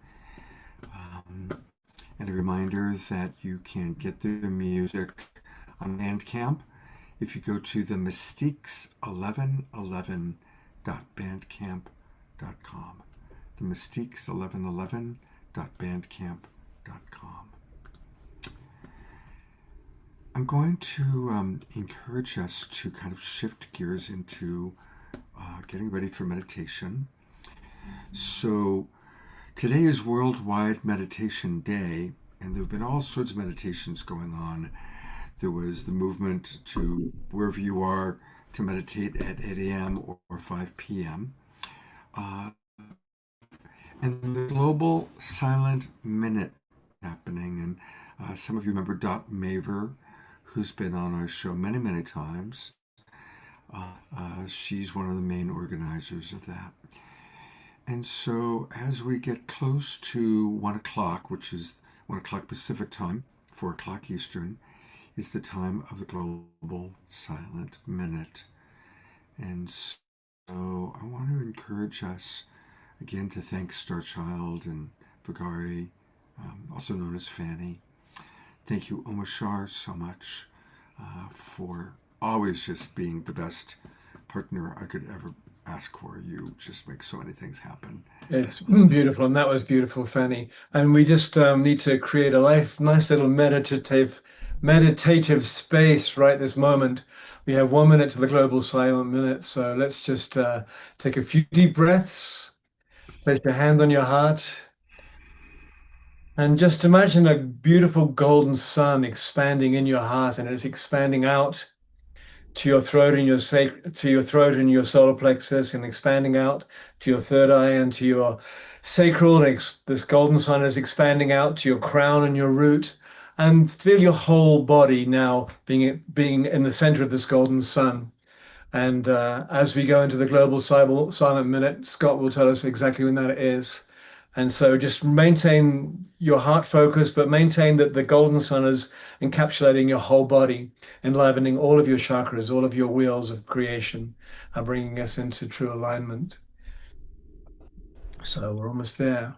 And a reminder that you can get the music on Bandcamp if you go to the mystiques1111.bandcamp.com. The mystiques1111.bandcamp.com. I'm going to encourage us to kind of shift gears into getting ready for meditation. So today is Worldwide Meditation Day, and there have been all sorts of meditations going on. There was the movement to wherever you are to meditate at 8 a.m. or 5 p.m. And the Global Silent Minute happening. And some of you remember Dot Maver, who's been on our show many, many times. She's one of the main organizers of that. And so as we get close to 1 o'clock, which is 1 o'clock Pacific time, 4 o'clock Eastern, is the time of the Global Silent Minute. And so I want to encourage us, again, to thank Starchild and Vagari, also known as Fanny. Thank you, Omashar, so much for always just being the best partner I could ever ask for. You just make so many things happen. It's beautiful, and that was beautiful, Fanny. And we just need to create a nice little meditative space right this moment. We have 1 minute to the Global Silent Minute, so let's just take a few deep breaths. Place your hand on your heart. And just imagine a beautiful golden sun expanding in your heart, and it's expanding out to your throat and your solar plexus, and expanding out to your third eye and to your sacral. This golden sun is expanding out to your crown and your root, and feel your whole body now being in the center of this golden sun. And as we go into the Global Silent Minute, Scott will tell us exactly when that is. And so just maintain your heart focus, but maintain that the golden sun is encapsulating your whole body, enlivening all of your chakras, all of your wheels of creation, and bringing us into true alignment. So we're almost there.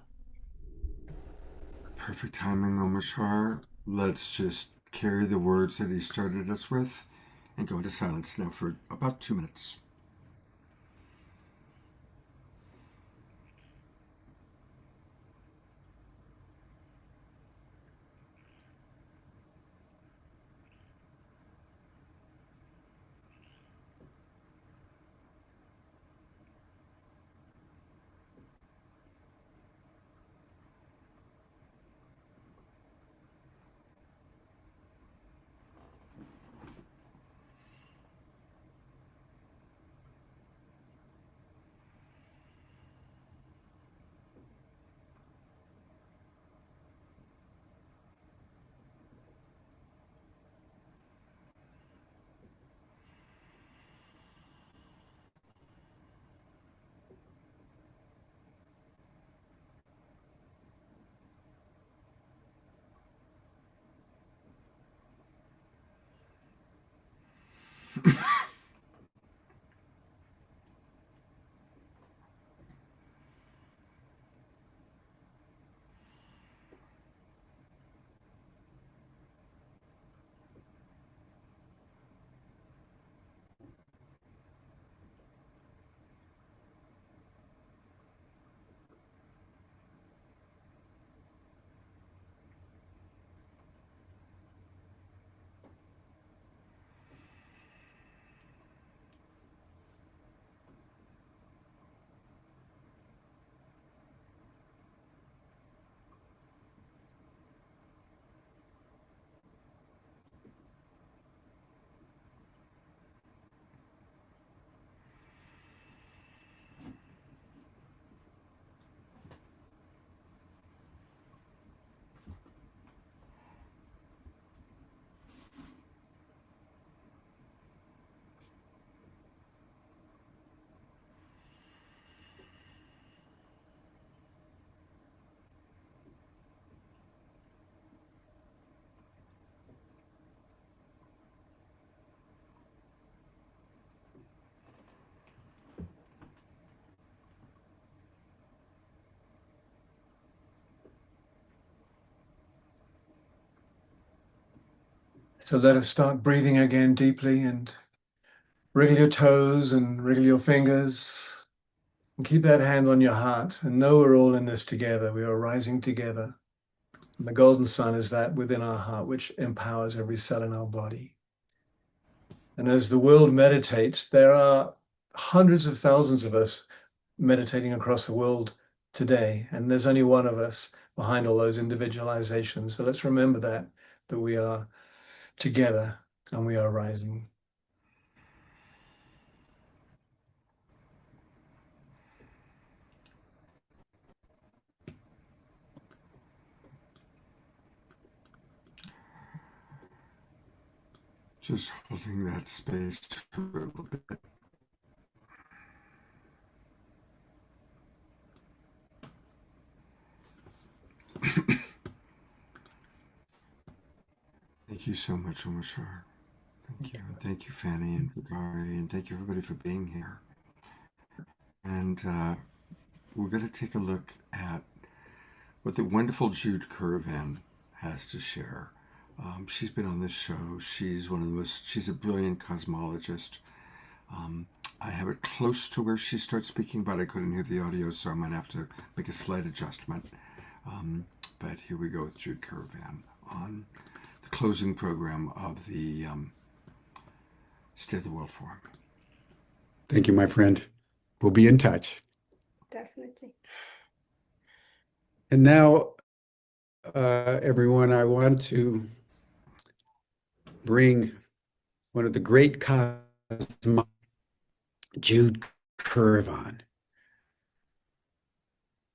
Perfect timing, Omashar. Let's just carry the words that he started us with and go into silence now for about 2 minutes. So let us start breathing again deeply, and wriggle your toes and wriggle your fingers. And keep that hand on your heart and know we're all in this together. We are rising together. And the golden sun is that within our heart, which empowers every cell in our body. And as the world meditates, there are hundreds of thousands of us meditating across the world today. And there's only one of us behind all those individualizations. So let's remember that we are together and we are rising. Just holding that space for a little bit. Thank you so much, Omashar. Thank you. Thank you, Fanny and Vigari, and thank you everybody for being here. And we're going to take a look at what the wonderful Jude Currivan has to share. She's been on this show. She's she's a brilliant cosmologist. I have it close to where she starts speaking, but I couldn't hear the audio, so I might have to make a slight adjustment. But here we go with Jude Currivan on the closing program of the State of the World Forum. Thank you, my friend. We'll be in touch. Definitely. And now, everyone, I want to bring one of the great cosmologists, Jude Currivan,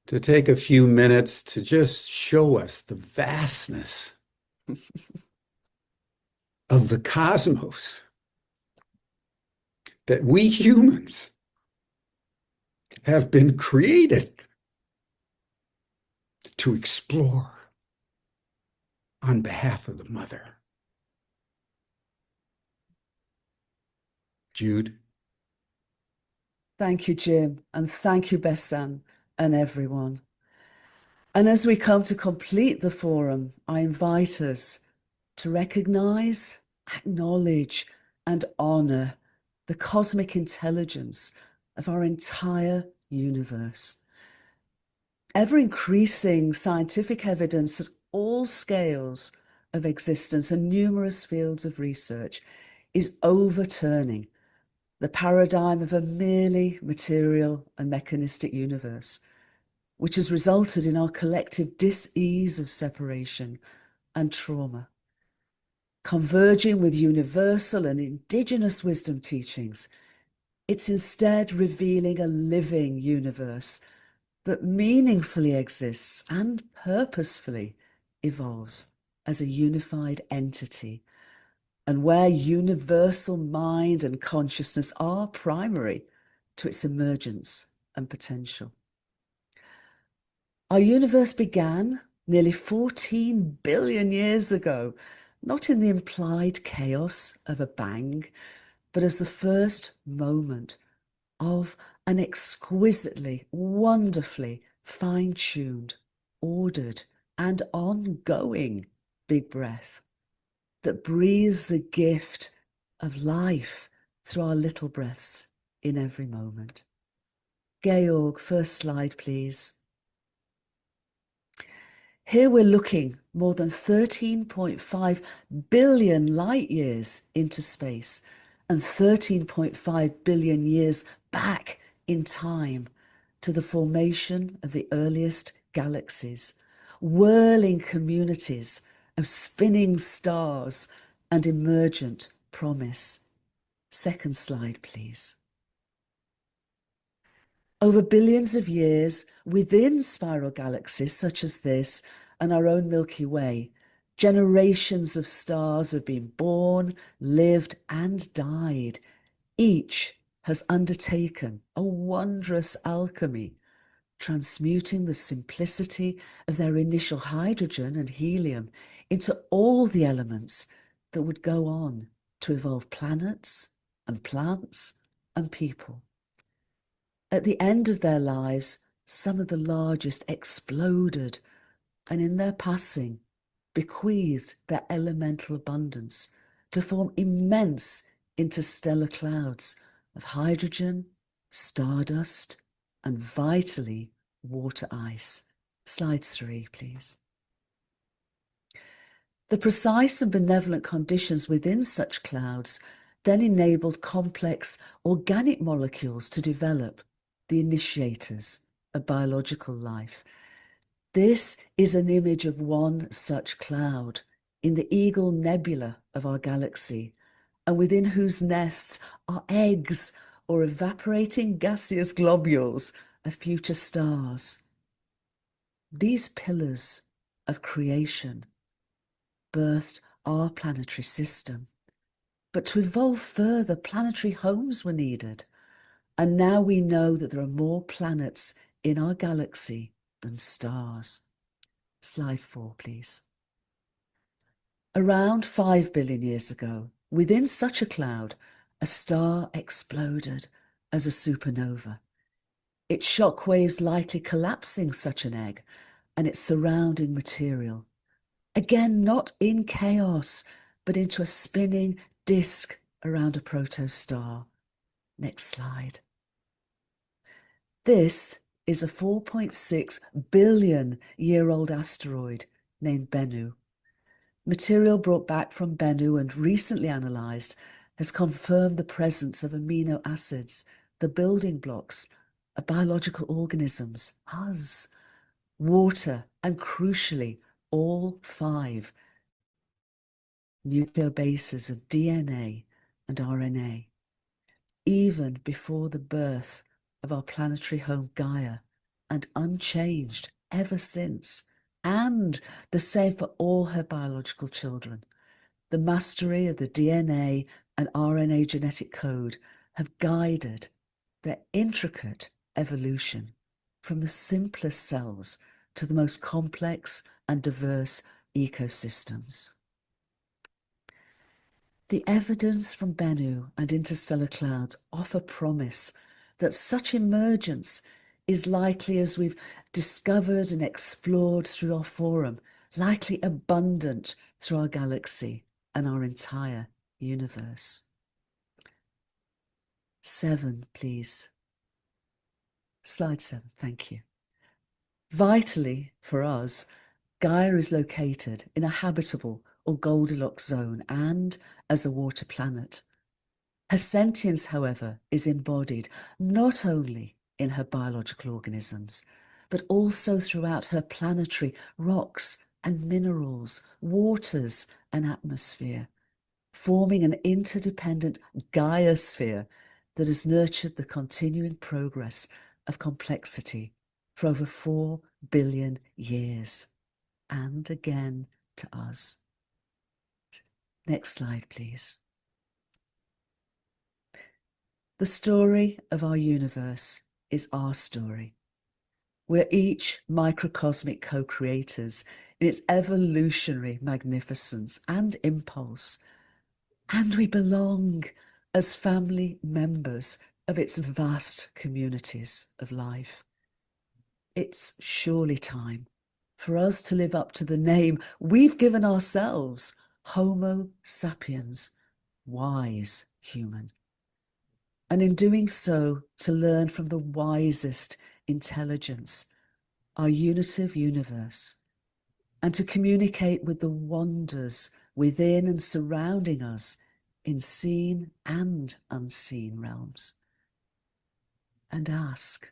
to take a few minutes to just show us the vastness of the cosmos that we humans have been created to explore on behalf of the Mother. Jude. Thank you, Jim, and thank you, Bessan, and everyone. And as we come to complete the forum, I invite us to recognize, acknowledge, and honor the cosmic intelligence of our entire universe. Ever-increasing scientific evidence at all scales of existence and numerous fields of research is overturning the paradigm of a merely material and mechanistic universe, which has resulted in our collective dis-ease of separation and trauma. Converging with universal and indigenous wisdom teachings, it's instead revealing a living universe that meaningfully exists and purposefully evolves as a unified entity, and where universal mind and consciousness are primary to its emergence and potential. Our universe began nearly 14 billion years ago, not in the implied chaos of a bang, but as the first moment of an exquisitely, wonderfully fine-tuned, ordered, and ongoing big breath that breathes the gift of life through our little breaths in every moment. Georg, first slide, please. Here we're looking more than 13.5 billion light years into space and 13.5 billion years back in time to the formation of the earliest galaxies, whirling communities of spinning stars and emergent promise. Second slide, please. Over billions of years within spiral galaxies such as this and our own Milky Way, generations of stars have been born, lived, and died. Each has undertaken a wondrous alchemy, transmuting the simplicity of their initial hydrogen and helium into all the elements that would go on to evolve planets and plants and people. At the end of their lives, some of the largest exploded, and in their passing, bequeathed their elemental abundance to form immense interstellar clouds of hydrogen, stardust, and vitally water ice. Slide 3, please. The precise and benevolent conditions within such clouds then enabled complex organic molecules to develop, the initiators of biological life. This is an image of one such cloud in the Eagle Nebula of our galaxy, and within whose nests are eggs or evaporating gaseous globules of future stars. These pillars of creation birthed our planetary system. But to evolve further, planetary homes were needed. And now we know that there are more planets in our galaxy than stars. Slide 4, please. Around 5 billion years ago, within such a cloud, a star exploded as a supernova. Its shock waves likely collapsing such an egg and its surrounding material. Again, not in chaos, but into a spinning disk around a protostar. Next slide. This is a 4.6 billion year old asteroid named Bennu. Material brought back from Bennu and recently analysed has confirmed the presence of amino acids, the building blocks of biological organisms, us, water, and crucially, all 5 nucleobases of DNA and RNA, even before the birth of our planetary home Gaia, and unchanged ever since, and the same for all her biological children. The mastery of the DNA and RNA genetic code have guided their intricate evolution from the simplest cells to the most complex and diverse ecosystems. The evidence from Bennu and interstellar clouds offer promise that such emergence is likely, as we've discovered and explored through our forum, likely abundant through our galaxy and our entire universe. 7, please. Slide 7, thank you. Vitally for us, Gaia is located in a habitable or Goldilocks zone and as a water planet. Her sentience, however, is embodied not only in her biological organisms, but also throughout her planetary rocks and minerals, waters and atmosphere, forming an interdependent Gaia-sphere that has nurtured the continuing progress of complexity for over 4 billion years, and again to us. Next slide, please. The story of our universe is our story. We're each microcosmic co-creators in its evolutionary magnificence and impulse, and we belong as family members of its vast communities of life. It's surely time for us to live up to the name we've given ourselves, Homo sapiens, wise human. And in doing so, to learn from the wisest intelligence, our unitive universe, and to communicate with the wonders within and surrounding us in seen and unseen realms. And ask,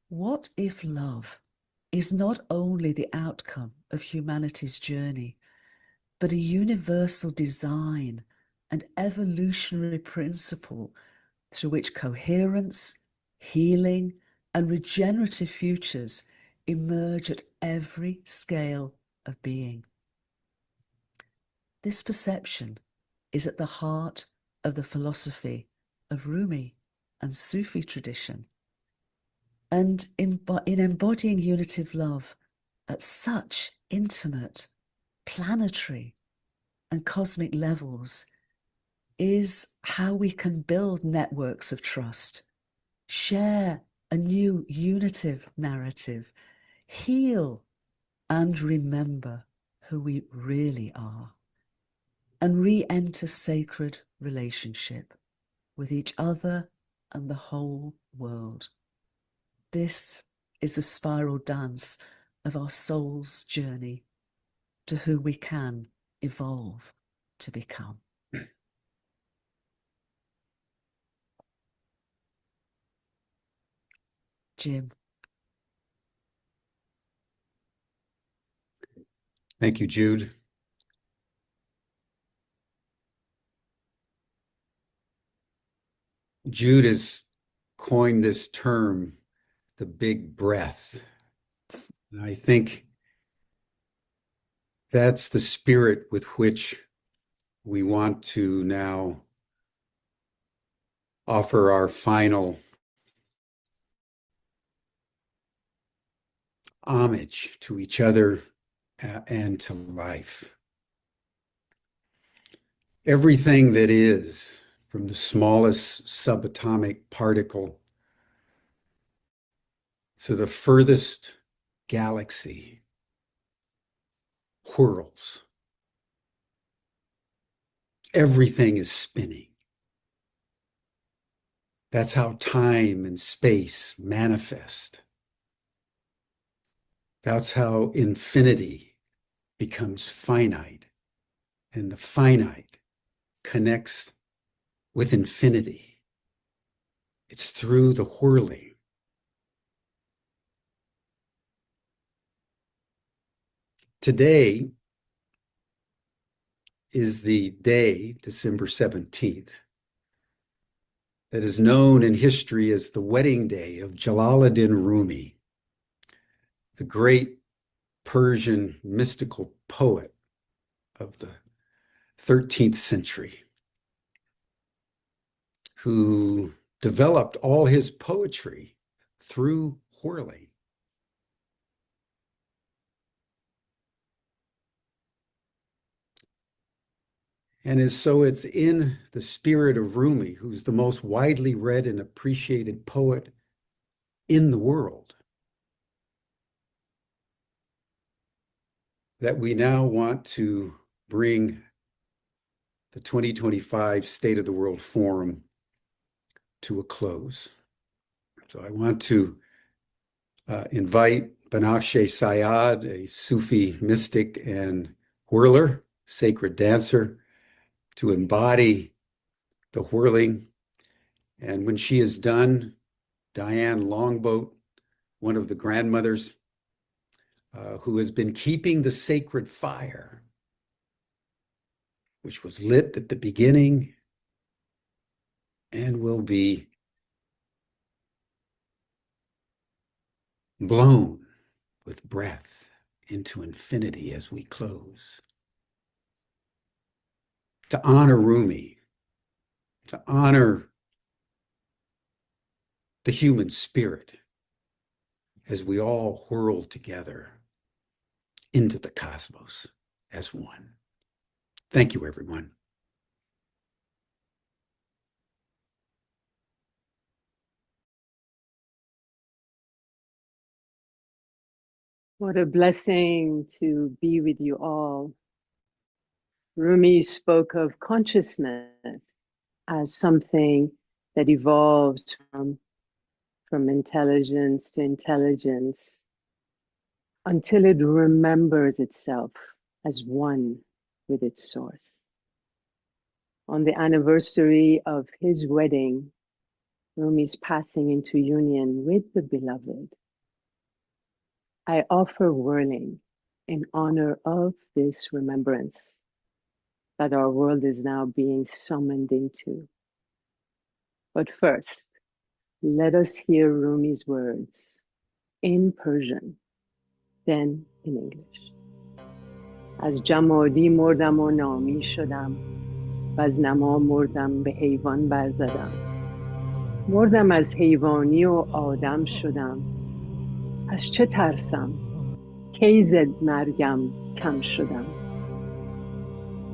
what if love is not only the outcome of humanity's journey, but a universal design and evolutionary principle through which coherence, healing, and regenerative futures emerge at every scale of being? This perception is at the heart of the philosophy of Rumi and Sufi tradition. And in embodying unitive love at such intimate, planetary, and cosmic levels is how we can build networks of trust, share a new unitive narrative, heal and remember who we really are. and re-enter sacred relationship with each other and the whole world. This is the spiral dance of our soul's journey to who we can evolve to become. Jim. Thank you, Jude. Jude has coined this term, the big breath. And I think that's the spirit with which we want to now offer our final homage to each other and to life. Everything that is, from the smallest subatomic particle to the furthest galaxy, whirls. Everything is spinning. That's how time and space manifest. That's how infinity becomes finite, and the finite connects with infinity. It's through the whirling. Today is the day, December 17th, that is known in history as the wedding day of Jalaluddin Rumi, the great Persian mystical poet of the 13th century, who developed all his poetry through whirling. And so it's in the spirit of Rumi, who's the most widely read and appreciated poet in the world, that we now want to bring the 2025 State of the World Forum to a close. So I want to invite Banafsheh Sayad, a Sufi mystic and whirler, sacred dancer, to embody the whirling. And when she is done, Diane Longboat, one of the grandmothers, who has been keeping the sacred fire, which was lit at the beginning and will be blown with breath into infinity as we close. To honor Rumi, to honor the human spirit as we all whirl together into the cosmos as one. Thank you, everyone. What a blessing to be with you all. Rumi spoke of consciousness as something that evolves from intelligence to intelligence until it remembers itself as one with its source. On the anniversary of his wedding, Rumi's passing into union with the beloved, I offer whirling in honor of this remembrance that our world is now being summoned into. But first, let us hear Rumi's words in Persian, then in English. از جمادی مردم و نامی شدم و از نما مردم به حیوان برزدم مردم از حیوانی و آدم شدم از چه ترسم کی ز مرگم کم شدم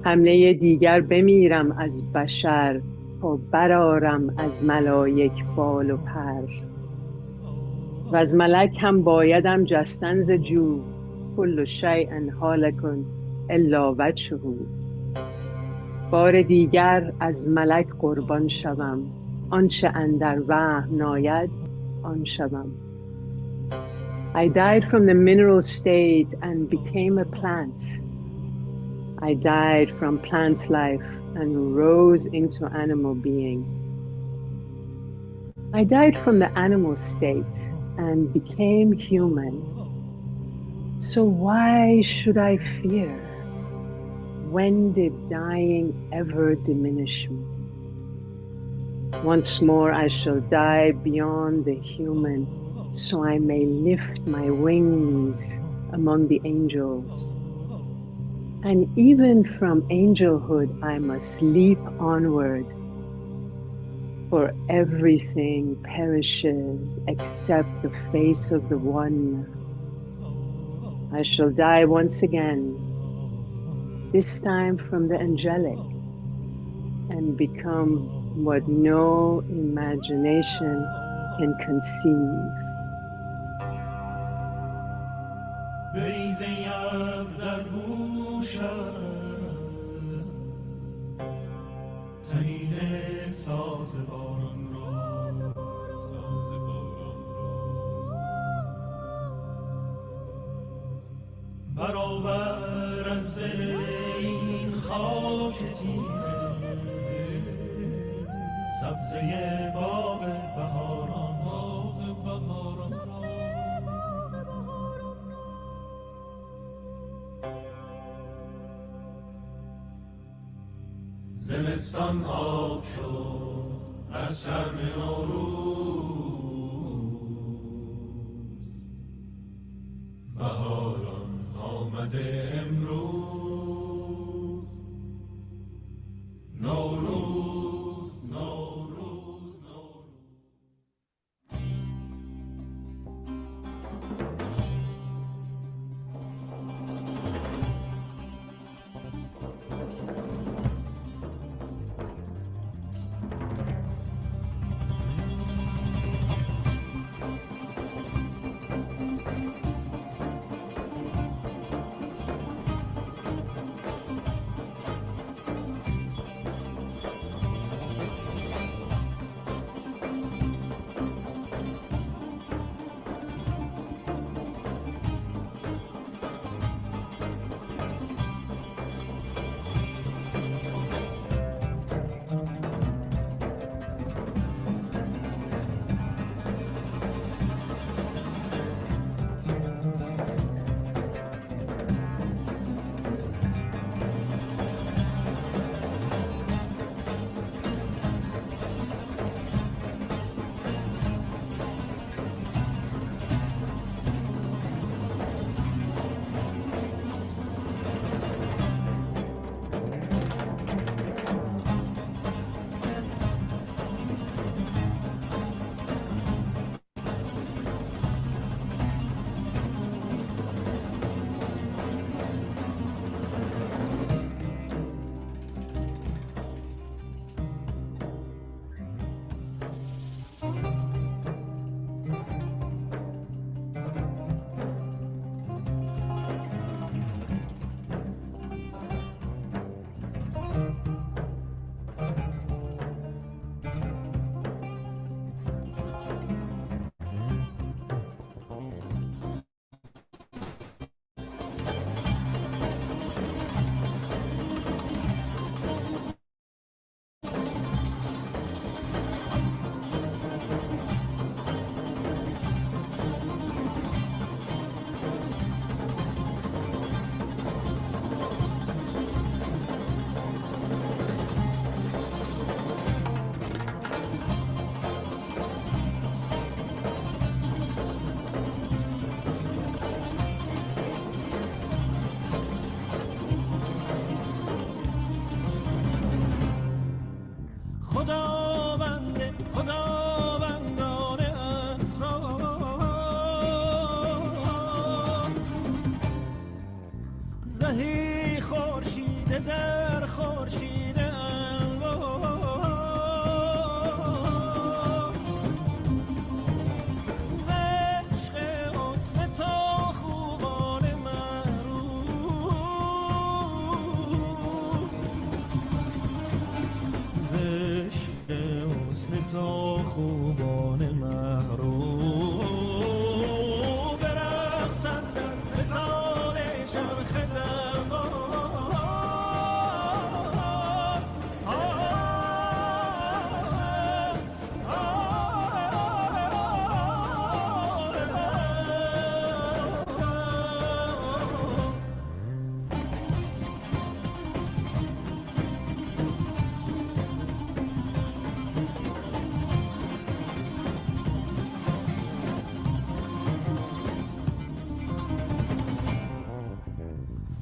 حمله دیگر بمیرم از بشر تا برآرم از ملائک بال و پر و از ملک هم بایدم جستن ز جو کل شیء هالک الا وجهه بار دیگر از ملک قربان شوم، آنچه اندر وهم ناید آن شوم. I died from the mineral state and became a plant. I died from plant life and rose into animal being. I died from the animal state and became human. So why should I fear? When did dying ever diminish me? Once more I shall die beyond the human, so I may lift my wings among the angels. And even from angelhood I must leap onward, for everything perishes except the face of the One. I shall die once again, this time from the angelic, and become what no imagination can conceive. بریز ای ابر در گوشم، طنین ساز باران را، برآور از دل این خاک تیره سبزه باغ بهاران را. زمستان آب شد از شرم نوروز، بهاران آمده امروز. نوروز نوروز نوروز.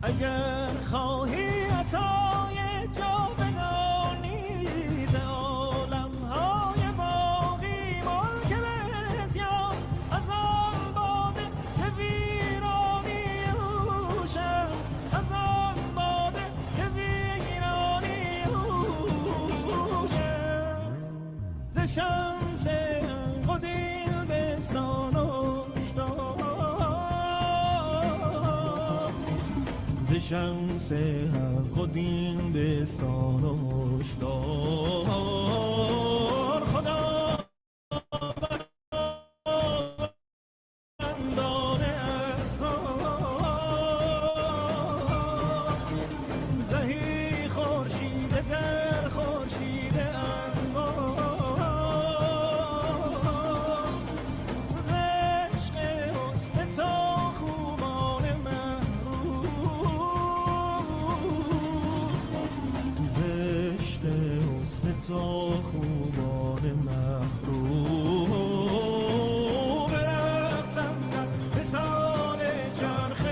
اگر خواهی عطای جاودانی ز عالم‌های باقی ملک بسیار از آن باده که ویرانی اوش است از آن باده که ویرانی اوش است ز شمس قدیم بستان ز شمس حق و دین بستان و هشدار خدا بندانه اسرار زهی خورشید در خورشید انوار ز عشق حسن تو خوبان تا خوبان محروم برقصم در مثال چرخ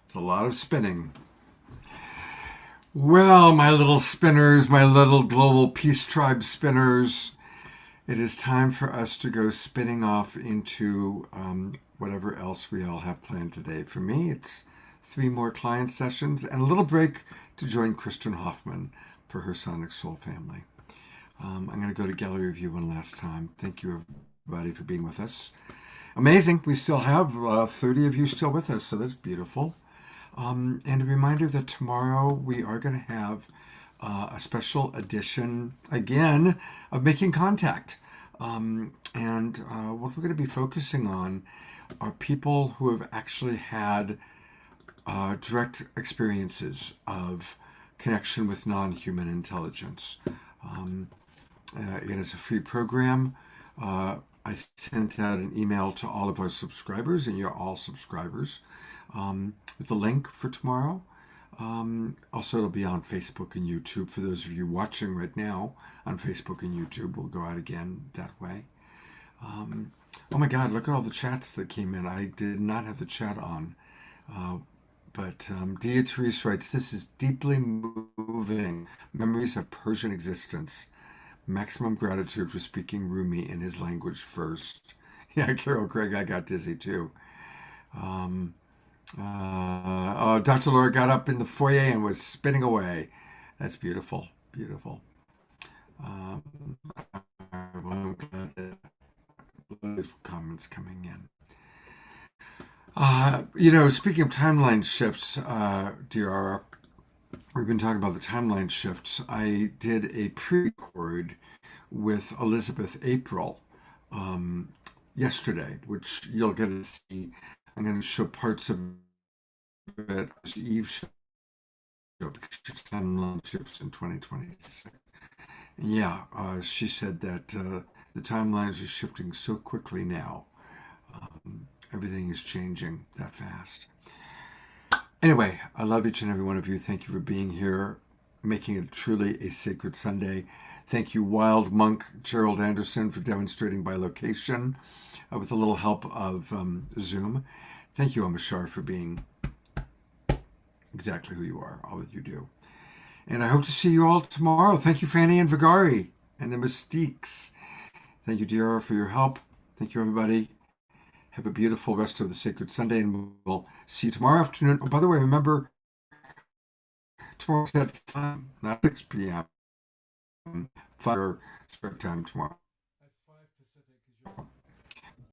It's a lot of spinning. Well, my little spinners, my little global peace tribe spinners, it is time for us to go spinning off into whatever else we all have planned today. For me, it's 3 more client sessions and a little break to join Kristen Hoffman for her Sonic Soul family. I'm going to go to gallery review one last time. Thank you, everybody, for being with us. Amazing. We still have 30 of you still with us, so that's beautiful. And a reminder that tomorrow we are going to have a special edition, again, of Making Contact. And what we're going to be focusing on are people who have actually had direct experiences of connection with non-human intelligence. It is a free program. I sent out an email to all of our subscribers, and you're all subscribers, with the link for tomorrow. Also, it'll be on Facebook and YouTube. For those of you watching right now on Facebook and YouTube, we'll go out again that way. Oh my God, look at all the chats that came in. I did not have the chat on. But Dia Therese writes, this is deeply moving. Memories of Persian existence. Maximum gratitude for speaking Rumi in his language first. Yeah, Carol Craig, I got dizzy too. Dr. Laura got up in the foyer and was spinning away. That's beautiful, beautiful. Well, I'm glad that beautiful comments coming in. Speaking of timeline shifts, DRR, we've been talking about the timeline shifts. I did a pre-record with Elizabeth April yesterday, which you'll get to see. I'm going to show parts of it as Eve show because she's timeline shifts in 2026. And yeah, she said that the timelines are shifting so quickly now. Everything is changing that fast. Anyway, I love each and every one of you. Thank you for being here, making it truly a sacred Sunday. Thank you, Wild Monk Gerald Anderson, for demonstrating by location with a little help of Zoom. Thank you, Amashar, for being exactly who you are, all that you do. And I hope to see you all tomorrow. Thank you, Fanny and Vigari and the Mystiques. Thank you, DR, for your help. Thank you, everybody. Have a beautiful rest of the Sacred Sunday, and we'll see you tomorrow afternoon. Oh, by the way, remember, tomorrow's at 5, not 6 p.m. 5 start time tomorrow.